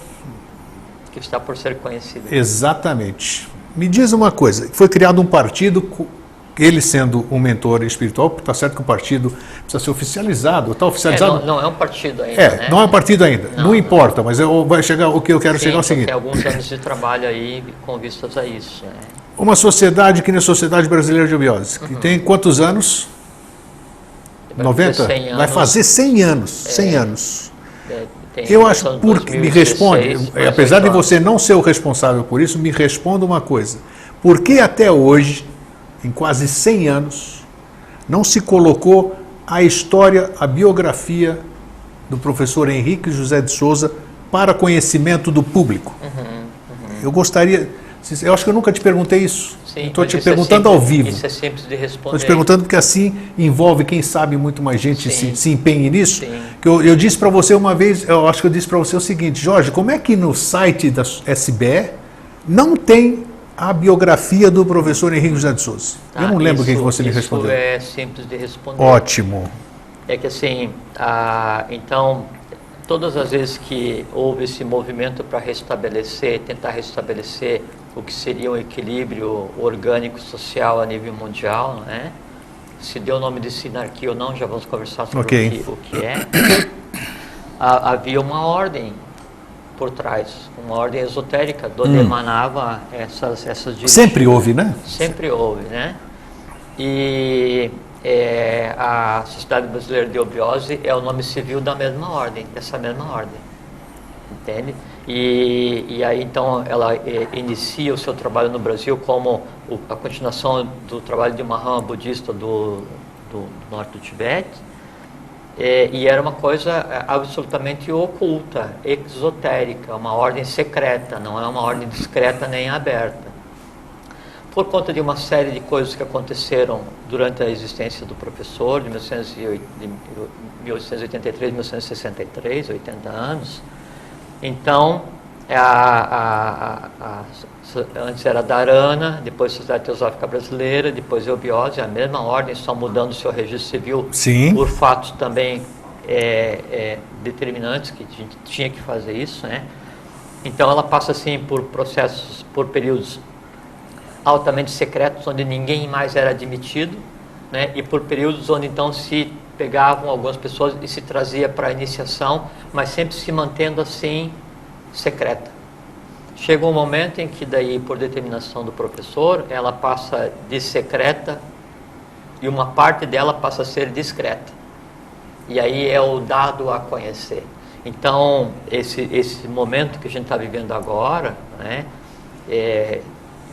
que está por ser conhecido. Exatamente. Me diz uma coisa, foi criado um partido... Ele sendo um mentor espiritual, está certo que o partido precisa ser oficializado, está oficializado? Não é um partido ainda, né? Não é um partido ainda, não importa, mas vai chegar, o que eu quero chegar é o seguinte. Tem alguns anos de trabalho aí com vistas a isso, né? Uma sociedade que nem a Sociedade Brasileira de Obiose, que tem quantos anos? Vai 90? fazer 100 Vai anos. fazer 100 anos. 100 anos. Tem Eu acho, são porque me 2016, responde, mais apesar 8 de anos. você não ser o responsável por isso, me responda uma coisa. Por que até hoje, em quase 100 anos, não se colocou a história, a biografia do professor Henrique José de Souza para conhecimento do público? Eu gostaria... Eu acho que eu nunca te perguntei isso. Sim, Estou mas te isso é perguntando simples- ao vivo. Isso é simples de responder. Estou te perguntando porque assim envolve, quem sabe, muito mais gente Sim. se empenhe nisso. Sim. Que eu disse para você uma vez, eu acho que eu disse para você o seguinte: Jorge, como é que no site da SBE não tem a biografia do professor Henrique José de Souza? Eu não lembro o que você me respondeu. Isso é simples de responder. Ótimo. É que assim, então, todas as vezes que houve esse movimento para tentar restabelecer o que seria um equilíbrio orgânico social a nível mundial, né? Se deu o nome de sinarquia ou não, já vamos conversar sobre Ok. o que é. Havia uma ordem por trás, uma ordem esotérica, de onde emanava essas diretivas. Sempre houve, né? Sempre houve, né? E a Sociedade Brasileira de Obiose é o nome civil da mesma ordem, dessa mesma ordem, entende? E aí então ela inicia o seu trabalho no Brasil como a continuação do trabalho de Mahama budista do norte do Tibete, e era uma coisa absolutamente oculta, exotérica, uma ordem secreta, não é uma ordem discreta nem aberta. Por conta de uma série de coisas que aconteceram durante a existência do professor, de 1883 a 1963, 80 anos, então, antes era Dharana, depois Sociedade Teosófica Brasileira, depois Obiose, a mesma ordem, só mudando o seu registro civil. Sim. Por fatos também determinantes, que a gente tinha que fazer isso, né? Então ela passa assim por processos, por períodos altamente secretos, onde ninguém mais era admitido, né? E por períodos onde então se pegavam algumas pessoas e se trazia para a iniciação, mas sempre se mantendo assim, secreta. Chega um momento em que daí, por determinação do professor, ela passa de secreta e uma parte dela passa a ser discreta. E aí é o dado a conhecer. Então, esse momento que a gente está vivendo agora, né,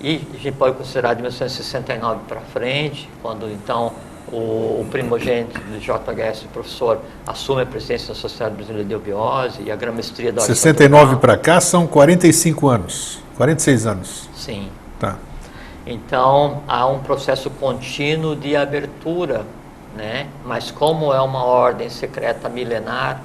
e a gente pode considerar de 1969 para frente, quando então o primogênito do JHS, o professor, assume a presidência da Sociedade Brasileira de Obiose e a grã-mestria da Ordem 69 Santo para cá são 45 anos, 46 anos. Sim. Tá. Então, há um processo contínuo de abertura, né? Mas como é uma ordem secreta milenar,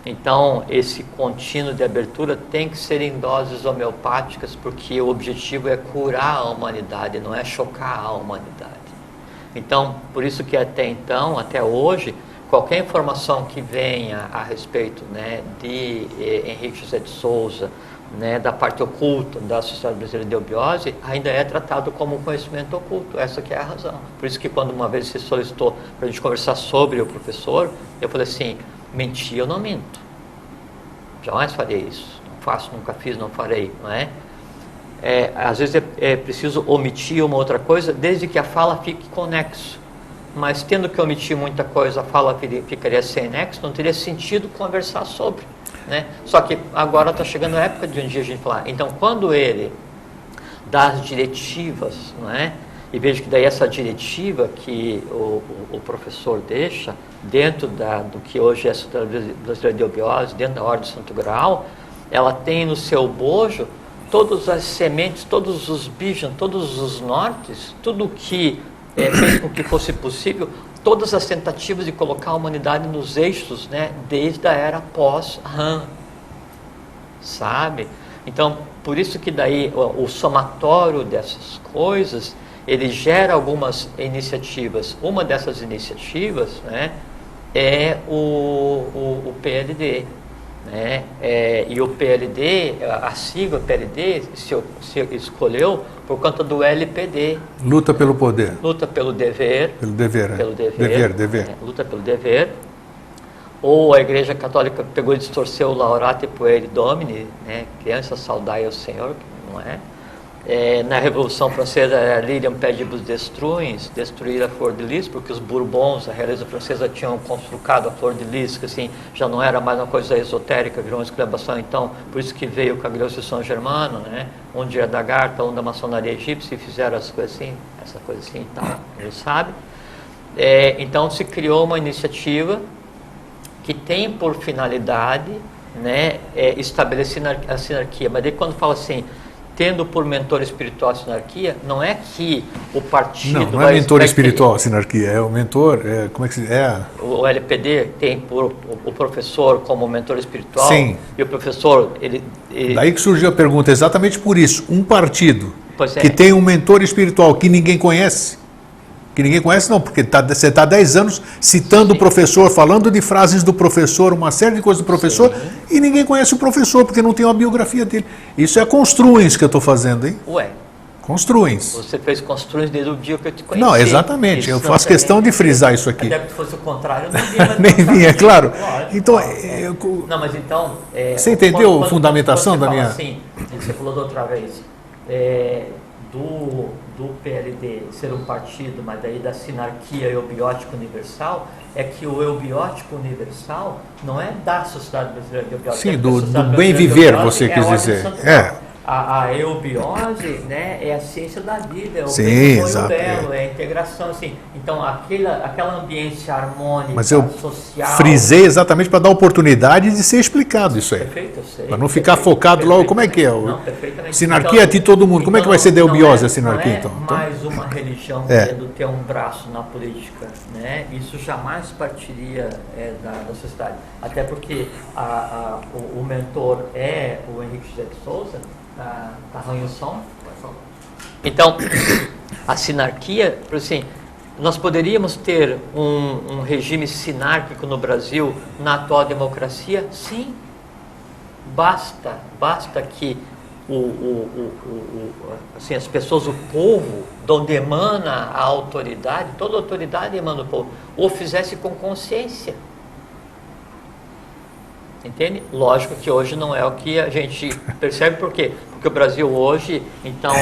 então esse contínuo de abertura tem que ser em doses homeopáticas, porque o objetivo é curar a humanidade, não é chocar a humanidade. Então, por isso que até hoje, qualquer informação que venha a respeito, né, de Henrique José de Souza, né, da parte oculta da Sociedade Brasileira de Obiose, ainda é tratado como conhecimento oculto. Essa que é a razão. Por isso que quando uma vez você solicitou para a gente conversar sobre o professor, eu falei assim: mentir eu não minto, jamais farei isso, não faço, nunca fiz, não farei, não é? Às vezes é preciso omitir uma outra coisa, desde que a fala fique conexo. Mas tendo que omitir muita coisa, a fala ficaria sem nexo, não teria sentido conversar sobre, né? Só que agora está chegando a época de um dia a gente falar. Então, quando ele dá as diretivas, não é? E vejo que daí essa diretiva que o professor deixa dentro do que hoje é a Sociedade Brasileira de Obiose, dentro da Ordem do Santo Graal, ela tem no seu bojo todas as sementes, todos os bijans, todos os nortes, tudo que fez com que fosse possível, todas as tentativas de colocar a humanidade nos eixos, né, desde a era pós-Han, sabe? Então, por isso que daí o somatório dessas coisas, ele gera algumas iniciativas. Uma dessas iniciativas, né, é o PLD. Né? E o PLD, a sigla PLD, se escolheu por conta do LPD. Luta pelo poder. Luta pelo dever. Pelo dever, Pelo dever. Dever. Luta pelo dever. Ou a Igreja Católica pegou e distorceu o Laudate Pueri Domini, né? Criança, saudai ao Senhor, que não é. Na Revolução Francesa, Lilium pedibus destruens, destruir a flor de lis, porque os Bourbons, a realeza francesa, tinham conspurcado a flor de lis, que assim, já não era mais uma coisa esotérica, virou uma exclamação, então, por isso que veio o Cagliostro São Germano, né? Um de Adagartha, um da maçonaria egípcia, e fizeram essa coisa assim e tal, ele sabe. Então, se criou uma iniciativa que tem por finalidade, né, estabelecer a sinarquia, mas daí quando fala assim, tendo por mentor espiritual a sinarquia, não é que o partido... Não é mentor espiritual a sinarquia, é o mentor, como é que se... O LPD tem o professor como mentor espiritual. Sim. E o professor... Daí que surgiu a pergunta, exatamente por isso, um partido Pois é. que tem um mentor espiritual que ninguém conhece não, porque você está há 10 anos citando o professor, falando de frases do professor, uma série de coisas do professor, e ninguém conhece o professor, porque não tem uma biografia dele. Isso é construins que eu estou fazendo, hein? Ué, Construins. você fez construins desde o dia que eu te conheci. Não, exatamente, eu faço questão de frisar isso aqui. Até que fosse o contrário, eu não vinha. Nem vinha, claro. Lógico, Então, não, mas então... você entendeu a fundamentação quando da você minha... fala assim, você falou da outra vez, do PLD ser um partido, mas daí da sinarquia eubiótica universal, é que o eubiótico universal não é da sociedade brasileira de eubiose. Sim, do bem viver, você quis dizer. A eubiose, né, é a ciência da vida, é o Sim, bem, exato, belo, é a integração, assim. Então, aquela ambiência harmônica, Mas eu social... frisei exatamente para dar oportunidade de ser explicado isso aí. Perfeito, eu sei. Para não ficar focado logo, como é que é? Não, perfeitamente. Sinarquia Então, de todo mundo. Como é que vai ser da eubiose a sinarquia, então? então? Não é mais uma religião querendo ter um braço na política, né? Isso jamais partiria da sociedade. Até porque o mentor é o Henrique José de Souza, da Ranho Som. Então, a sinarquia, assim, nós poderíamos ter um regime sinárquico no Brasil na atual democracia? Sim. Basta que assim, as pessoas, o povo, de onde emana a autoridade, toda autoridade emana do povo, o fizesse com consciência. Entende? Lógico que hoje não é o que a gente percebe, por quê? Porque o Brasil hoje, então,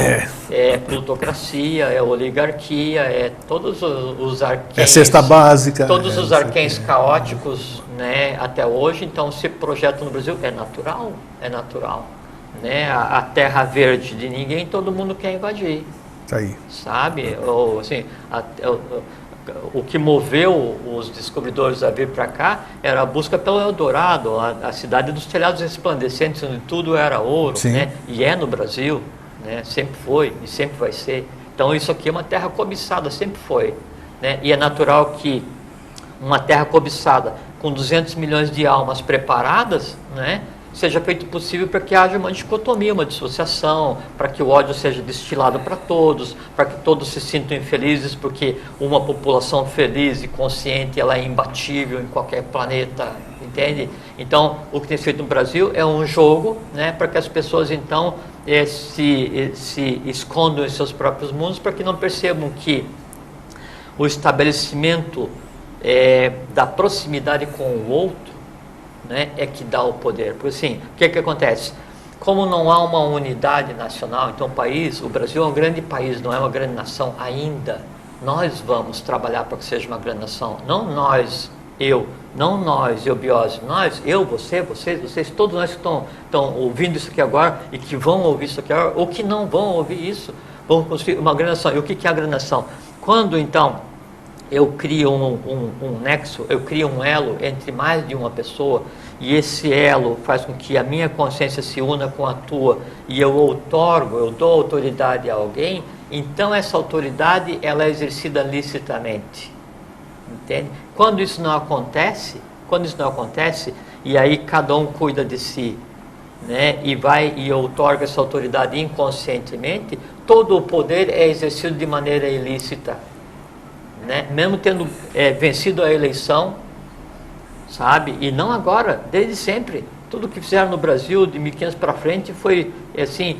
é plutocracia, é oligarquia, é todos os arquéns... É cesta básica. Todos os arquéns caóticos, né, até hoje, então, se projetam no Brasil, é natural, né? A terra verde de ninguém, todo mundo quer invadir. Tá aí. Sabe? Ou, assim, o que moveu os descobridores a vir para cá era a busca pelo Eldorado, a cidade dos telhados resplandecentes, onde tudo era ouro, né? E é no Brasil, né? Sempre foi e sempre vai ser. Então isso aqui é uma terra cobiçada, sempre foi, né? E é natural que uma terra cobiçada com 200 milhões de almas preparadas, né, seja feito possível para que haja uma dicotomia, uma dissociação, para que o ódio seja destilado para todos, para que todos se sintam infelizes, porque uma população feliz e consciente, ela é imbatível em qualquer planeta, entende? Então, o que tem feito no Brasil é um jogo, né, para que as pessoas, então, se escondam em seus próprios mundos, para que não percebam que o estabelecimento da proximidade com o outro, né, é que dá o poder. Porque assim, o que acontece? Como não há uma unidade nacional, então o Brasil é um grande país, não é uma grande nação ainda. Nós vamos trabalhar para que seja uma grande nação. Não nós, eubiose, nós, eu, vocês, todos nós que estão ouvindo isso aqui agora e que vão ouvir isso aqui agora, ou que não vão ouvir isso, vão construir uma grande nação. E o que é a grande nação? Quando então eu crio um nexo, eu crio um elo entre mais de uma pessoa, e esse elo faz com que a minha consciência se una com a tua, e eu dou autoridade a alguém, então essa autoridade ela é exercida licitamente. Entende? Quando isso não acontece, e aí cada um cuida de si, né, e vai e outorga essa autoridade inconscientemente, todo o poder é exercido de maneira ilícita. Né? Mesmo tendo vencido a eleição, sabe? E não agora, desde sempre. Tudo que fizeram no Brasil, de 1500 para frente, foi assim,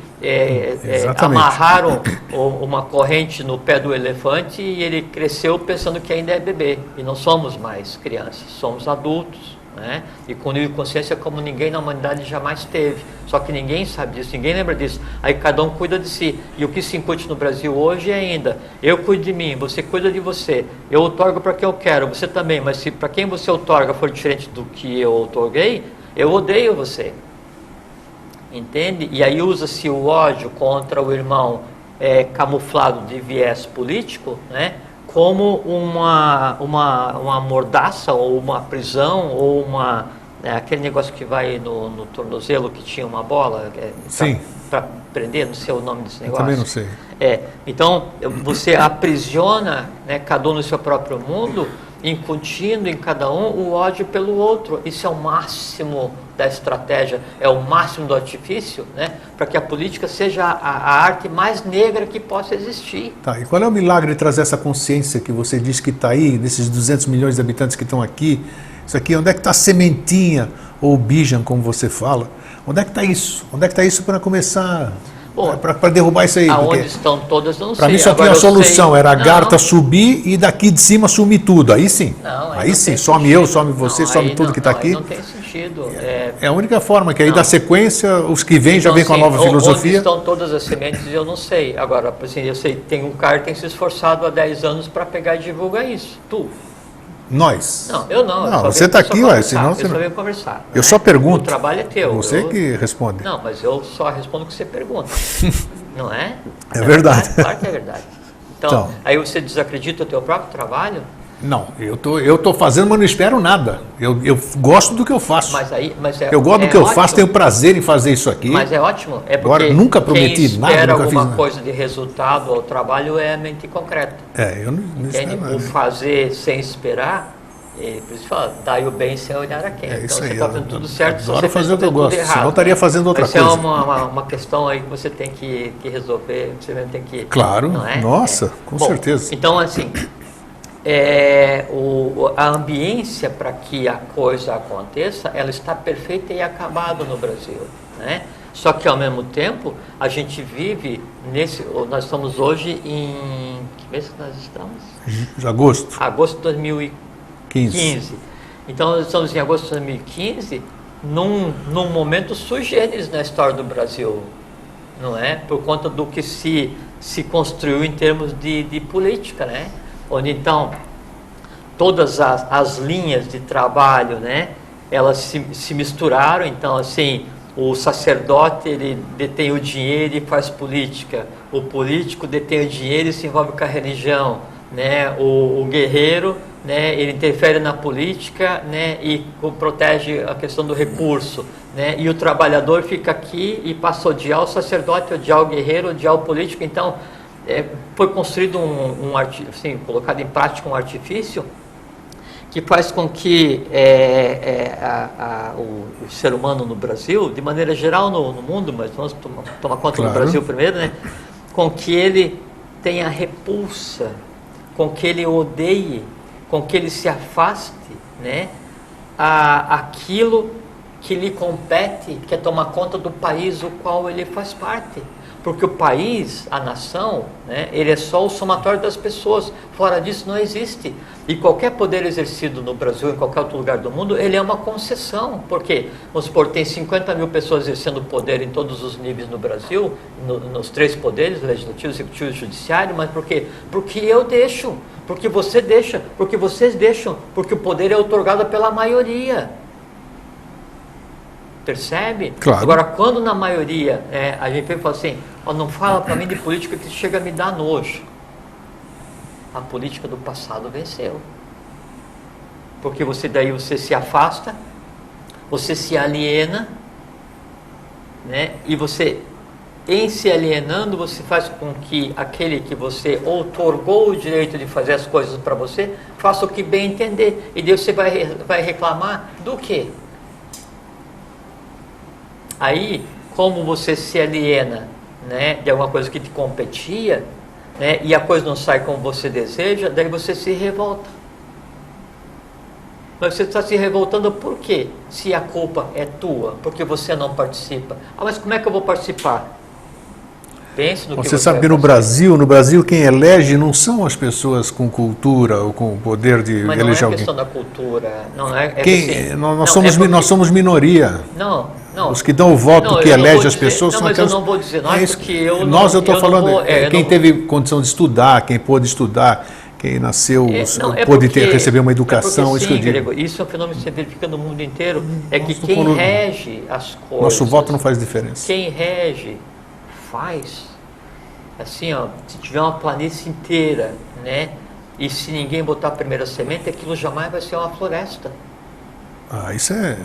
amarraram uma corrente no pé do elefante e ele cresceu pensando que ainda é bebê. E não somos mais crianças, somos adultos, né? E com nível de consciência como ninguém na humanidade jamais teve. Só que ninguém sabe disso, ninguém lembra disso. Aí cada um cuida de si. E o que se incute no Brasil hoje é ainda: eu cuido de mim, você cuida de você. Eu outorgo para quem eu quero, você também. Mas se para quem você outorga for diferente do que eu outorguei, eu odeio você. Entende? E aí usa-se o ódio contra o irmão camuflado de viés político, né? Como uma mordaça, ou uma prisão, ou aquele negócio que vai no tornozelo que tinha uma bola para prender, não sei o nome desse negócio. Eu também não sei. Então, você aprisiona, né, cada um no seu próprio mundo, incutindo em cada um o ódio pelo outro. Isso é o máximo da estratégia, é o máximo do artifício, né, para que a política seja a arte mais negra que possa existir. Tá, e qual é o milagre de trazer essa consciência que você diz que está aí, desses 200 milhões de habitantes que estão aqui? Isso aqui, onde é que está a sementinha, ou bijan, como você fala? Onde é que está isso? Onde é que está isso para começar... Para derrubar isso aí. Aonde estão todas, não sei. Para mim só tinha a solução, era a garta subir e daqui de cima sumir tudo. Aí sim. Aí sim, some eu, some você, some tudo que está aqui. Não tem sentido. É a única forma, que aí dá sequência, os que vêm já vêm com a nova filosofia. Onde estão todas as sementes, eu não sei. Agora, assim, eu sei que tem um cara que tem se esforçado há 10 anos para pegar e divulgar isso. Tu. Nós? Não, eu não. Não, você está aqui, ué, senão você não... não... Eu só venho conversar. Eu só pergunto. O trabalho é teu. Você que responde. Não, mas eu só respondo o que você pergunta. Não é? É verdade. Claro que é verdade. Então, aí você desacredita o teu próprio trabalho? Não, eu tô fazendo, mas não espero nada. Eu gosto do que eu faço. Eu gosto do que eu faço, tenho prazer em fazer isso aqui. Mas é ótimo. É porque agora, nunca prometi quem nada, espera nunca fiz alguma nada. coisa de resultado ao trabalho é a mente concreta. Eu não espero nada. O fazer sem esperar, por isso fala, dai o bem sem olhar a quem. Então isso você aí, está fazendo tudo certo, se adoro você fazer o que eu gosto, errado, senão eu estaria fazendo outra coisa. coisa. Essa é uma questão aí que você tem que resolver, você tem que... Claro, não é? Nossa, com certeza. Então, assim, a ambiência para que a coisa aconteça, ela está perfeita e acabada no Brasil, né? Só que, ao mesmo tempo, a gente vive nós estamos hoje em... Que mês que nós estamos? Agosto. Agosto de 2015. Então, nós estamos em agosto de 2015, num momento sui generis na história do Brasil, não é? Por conta do que se construiu em termos de política, né? Onde, então, todas as linhas de trabalho, né? Elas se misturaram. Então, assim, o sacerdote, ele detém o dinheiro e faz política. O político detém o dinheiro e se envolve com a religião, né? O guerreiro, né, ele interfere na política, né, e protege a questão do recurso, né, e o trabalhador fica aqui e passa a odiar o sacerdote, odiar o guerreiro, odiar o político. Então, foi construído assim, colocado em prática um artifício que faz com que o ser humano no Brasil, de maneira geral no mundo, mas vamos tomar conta do Brasil primeiro, né, com que ele tenha repulsa, com que ele odeie, com que ele se afaste, né, aquilo que lhe compete, que é tomar conta do país o qual ele faz parte. Porque o país, a nação, né, ele é só o somatório das pessoas. Fora disso não existe. E qualquer poder exercido no Brasil, em qualquer outro lugar do mundo, ele é uma concessão. Por quê? Vamos supor, tem 50 mil pessoas exercendo poder em todos os níveis no Brasil, nos 3 poderes, legislativo, executivo e judiciário. Mas por quê? Porque eu deixo, porque você deixa, porque vocês deixam, porque o poder é outorgado pela maioria. Percebe? Claro. Agora, quando na maioria a gente fala assim, não fala para mim de política que chega a me dar nojo. A política do passado venceu. Porque daí você se afasta, você se aliena, né? E você, em se alienando, você faz com que aquele que você outorgou o direito de fazer as coisas para você, faça o que bem entender. E daí você vai reclamar do quê? Aí, como você se aliena, né, de alguma coisa que te competia, né, e a coisa não sai como você deseja, daí você se revolta. Mas você está se revoltando por quê? Se a culpa é tua, porque você não participa. Mas como é que eu vou participar? Pense no que Você sabe que no Brasil quem elege não são as pessoas com cultura ou com o poder de Mas eleger não é alguém. questão da cultura, não é... Nós somos minoria. Não. Os que dão o voto que elege as pessoas são aquelas... Eu não vou dizer, não é porque eu eu estou falando, quem teve condição de estudar, quem pôde estudar, quem nasceu, pôde receber uma educação, isso que eu digo. Grego, isso é um fenômeno que se verifica no mundo inteiro, é que quem rege as coisas... Nosso voto não faz diferença. Quem rege faz. Assim, ó, se tiver uma planície inteira, né, e se ninguém botar a primeira semente, aquilo jamais vai ser uma floresta. Isso é...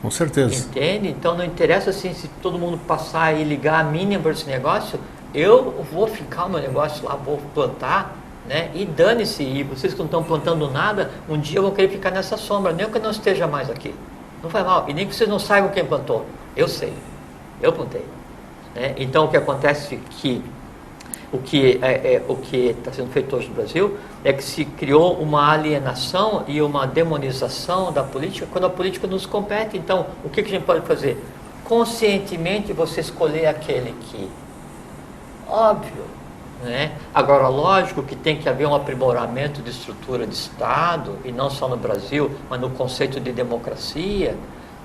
Com certeza. Entende? Então não interessa assim, se todo mundo passar e ligar a mínima para esse negócio, eu vou ficar o meu negócio lá, vou plantar, né? E dane-se, e vocês que não estão plantando nada, um dia vão querer ficar nessa sombra, nem que eu não esteja mais aqui. Não faz mal, e nem que vocês não saibam quem plantou. Eu sei, eu plantei. Né? Então o que acontece é que o que está sendo feito hoje no Brasil é que se criou uma alienação e uma demonização da política quando a política nos compete. Então, o que a gente pode fazer? Conscientemente você escolher aquele que... Óbvio, né? Agora, lógico que tem que haver um aprimoramento de estrutura de Estado, e não só no Brasil, mas no conceito de democracia,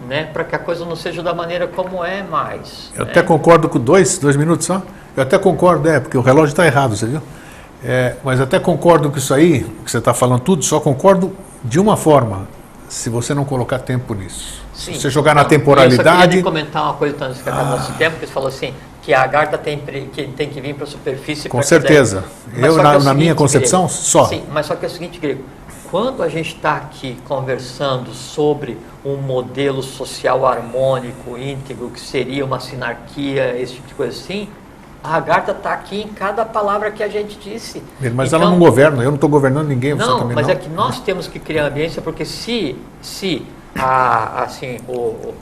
né? Para que a coisa não seja da maneira como é mais. Eu até concordo com dois minutos só. Eu até concordo, porque o relógio está errado, você viu? Mas até concordo com isso aí, que você está falando tudo, só concordo de uma forma, se você não colocar tempo nisso. Sim, se você jogar na temporalidade... Eu só queria comentar uma coisa antes que acabe nosso tempo, que você falou assim, que a lagarta tem que vir para a superfície... Com certeza. Na minha concepção, Grego, só. Sim, mas só que é o seguinte, Grego, quando a gente está aqui conversando sobre um modelo social harmônico, íntegro, que seria uma sinarquia, esse tipo de coisa assim... A lagarta está aqui em cada palavra que a gente disse. Mas então, ela não governa, eu não estou governando ninguém. Não, mas não. É que nós temos que criar ambiência, porque se a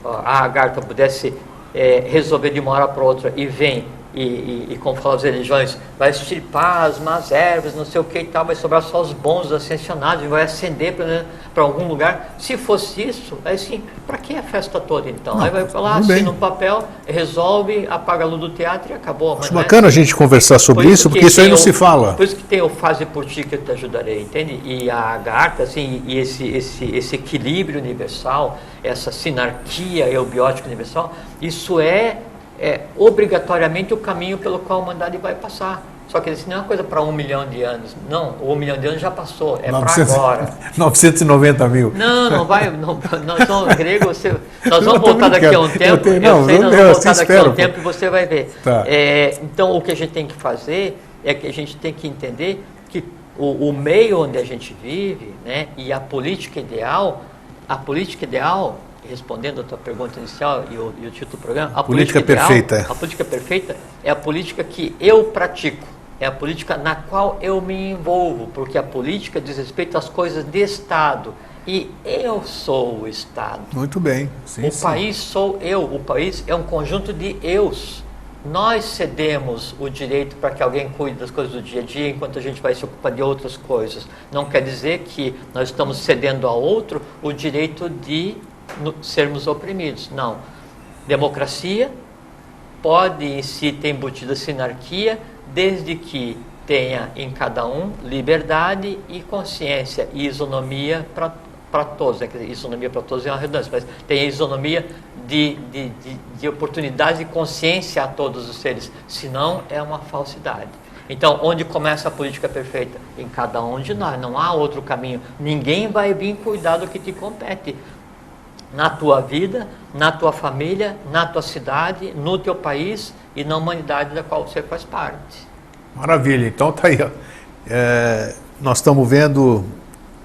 lagarta pudesse resolver de uma hora para outra e vem, e como falam as religiões, vai extirpar as más ervas, não sei o que e tal, vai sobrar só os bons ascensionados, e vai ascender para algum lugar. Se fosse isso, aí sim, para que a festa toda então? Não, aí vai falar, assina um papel, resolve, apaga a luz do teatro e acabou. Acho bacana a gente conversar sobre isso, porque isso aí não se fala. Por isso que tem o Faze por Ti que eu te ajudarei, entende? E a lagarta, assim, e esse equilíbrio universal, essa sinarquia eubiótica universal, isso é obrigatoriamente o caminho pelo qual a humanidade vai passar. Só que isso não é uma coisa para 1 milhão de anos. Não, o 1 milhão de anos já passou, é para agora. 990 mil. Não vai. Nós vamos, Grego, nós vamos voltar daqui a um tempo. Nós vamos voltar daqui a um tempo e você vai ver. Tá. Então, o que a gente tem que fazer é que a gente tem que entender que o meio onde a gente vive, né, e a política ideal, respondendo a tua pergunta inicial e o título do programa, a política perfeita. A política perfeita é a política que eu pratico, é a política na qual eu me envolvo, porque a política diz respeito às coisas de Estado e eu sou o Estado. Muito bem. Sim, país sou eu, o país é um conjunto de eus. Nós cedemos o direito para que alguém cuide das coisas do dia a dia, enquanto a gente vai se ocupar de outras coisas. Não quer dizer que nós estamos cedendo a outro o direito de sermos oprimidos. Não. Democracia pode em si ter embutida a sinarquia, desde que tenha em cada um liberdade e consciência e isonomia para todos. Quer dizer, isonomia para todos é uma redundância, mas tem isonomia de oportunidade e consciência a todos os seres. Senão é uma falsidade. Então, onde começa a política perfeita? Em cada um de nós. Não há outro caminho. Ninguém vai vir cuidar do que te compete. Na tua vida, na tua família, na tua cidade, no teu país e na humanidade da qual você faz parte. Maravilha, então tá aí. Nós estamos vendo,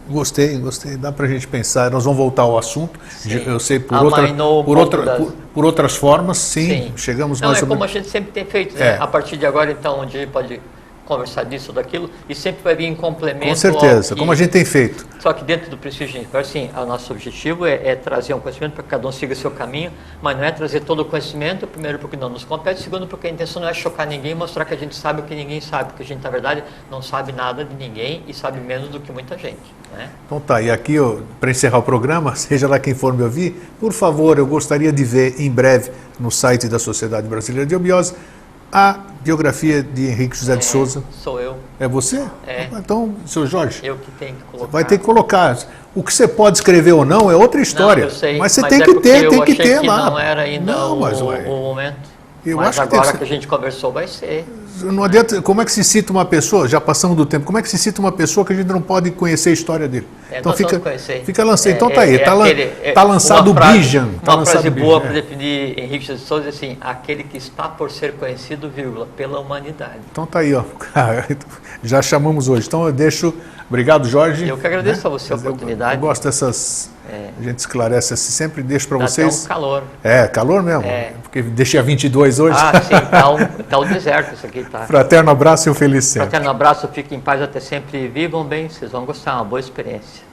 gostei, dá pra gente pensar, nós vamos voltar ao assunto, eu sei, por outras formas, sim. Chegamos Não, mais como a gente sempre tem feito, né? A partir de agora, então, onde a gente pode conversar disso ou daquilo, e sempre vai vir em complemento. Com certeza, como a gente tem feito. Só que dentro do prestígio, assim, o nosso objetivo é trazer um conhecimento para que cada um siga seu caminho, mas não é trazer todo o conhecimento, primeiro porque não nos compete, segundo porque a intenção não é chocar ninguém e mostrar que a gente sabe o que ninguém sabe, porque a gente, na verdade, não sabe nada de ninguém e sabe menos do que muita gente. Né? Então tá, e aqui, para encerrar o programa, seja lá quem for me ouvir, por favor, eu gostaria de ver em breve no site da Sociedade Brasileira de Eubiose a biografia de Henrique José de Souza? Sou eu. É você? É. Então, seu Jorge, Eu que tenho que colocar. vai ter que colocar. O que você pode escrever ou não é outra história. Não, eu sei, mas você mas tem é que porque ter, eu tem que achei ter que lá. Não era ainda Não, mas, o ué, momento. eu Mas acho que tem agora que que a gente conversou vai ser. Não adianta, como é que se cita uma pessoa, já passamos do tempo, como é que se cita uma pessoa que a gente não pode conhecer a história dele? Então fica lançado. Então tá aí, tá lançado o Bijan. Uma frase boa para definir Henrique de Souza é assim: aquele que está por ser conhecido, vírgula, pela humanidade. Então tá aí, ó. Já chamamos hoje. Então eu deixo. Obrigado, Jorge. Eu que agradeço a você a oportunidade. Eu gosto dessas. A gente esclarece assim, sempre deixo para vocês. Até um calor. Calor mesmo. Porque deixei a 22 hoje. Sim, tá o deserto isso aqui, tá? Fraterno abraço e um feliz sempre. Fraterno abraço, fiquem em paz até sempre. Vivam bem, vocês vão gostar, uma boa experiência.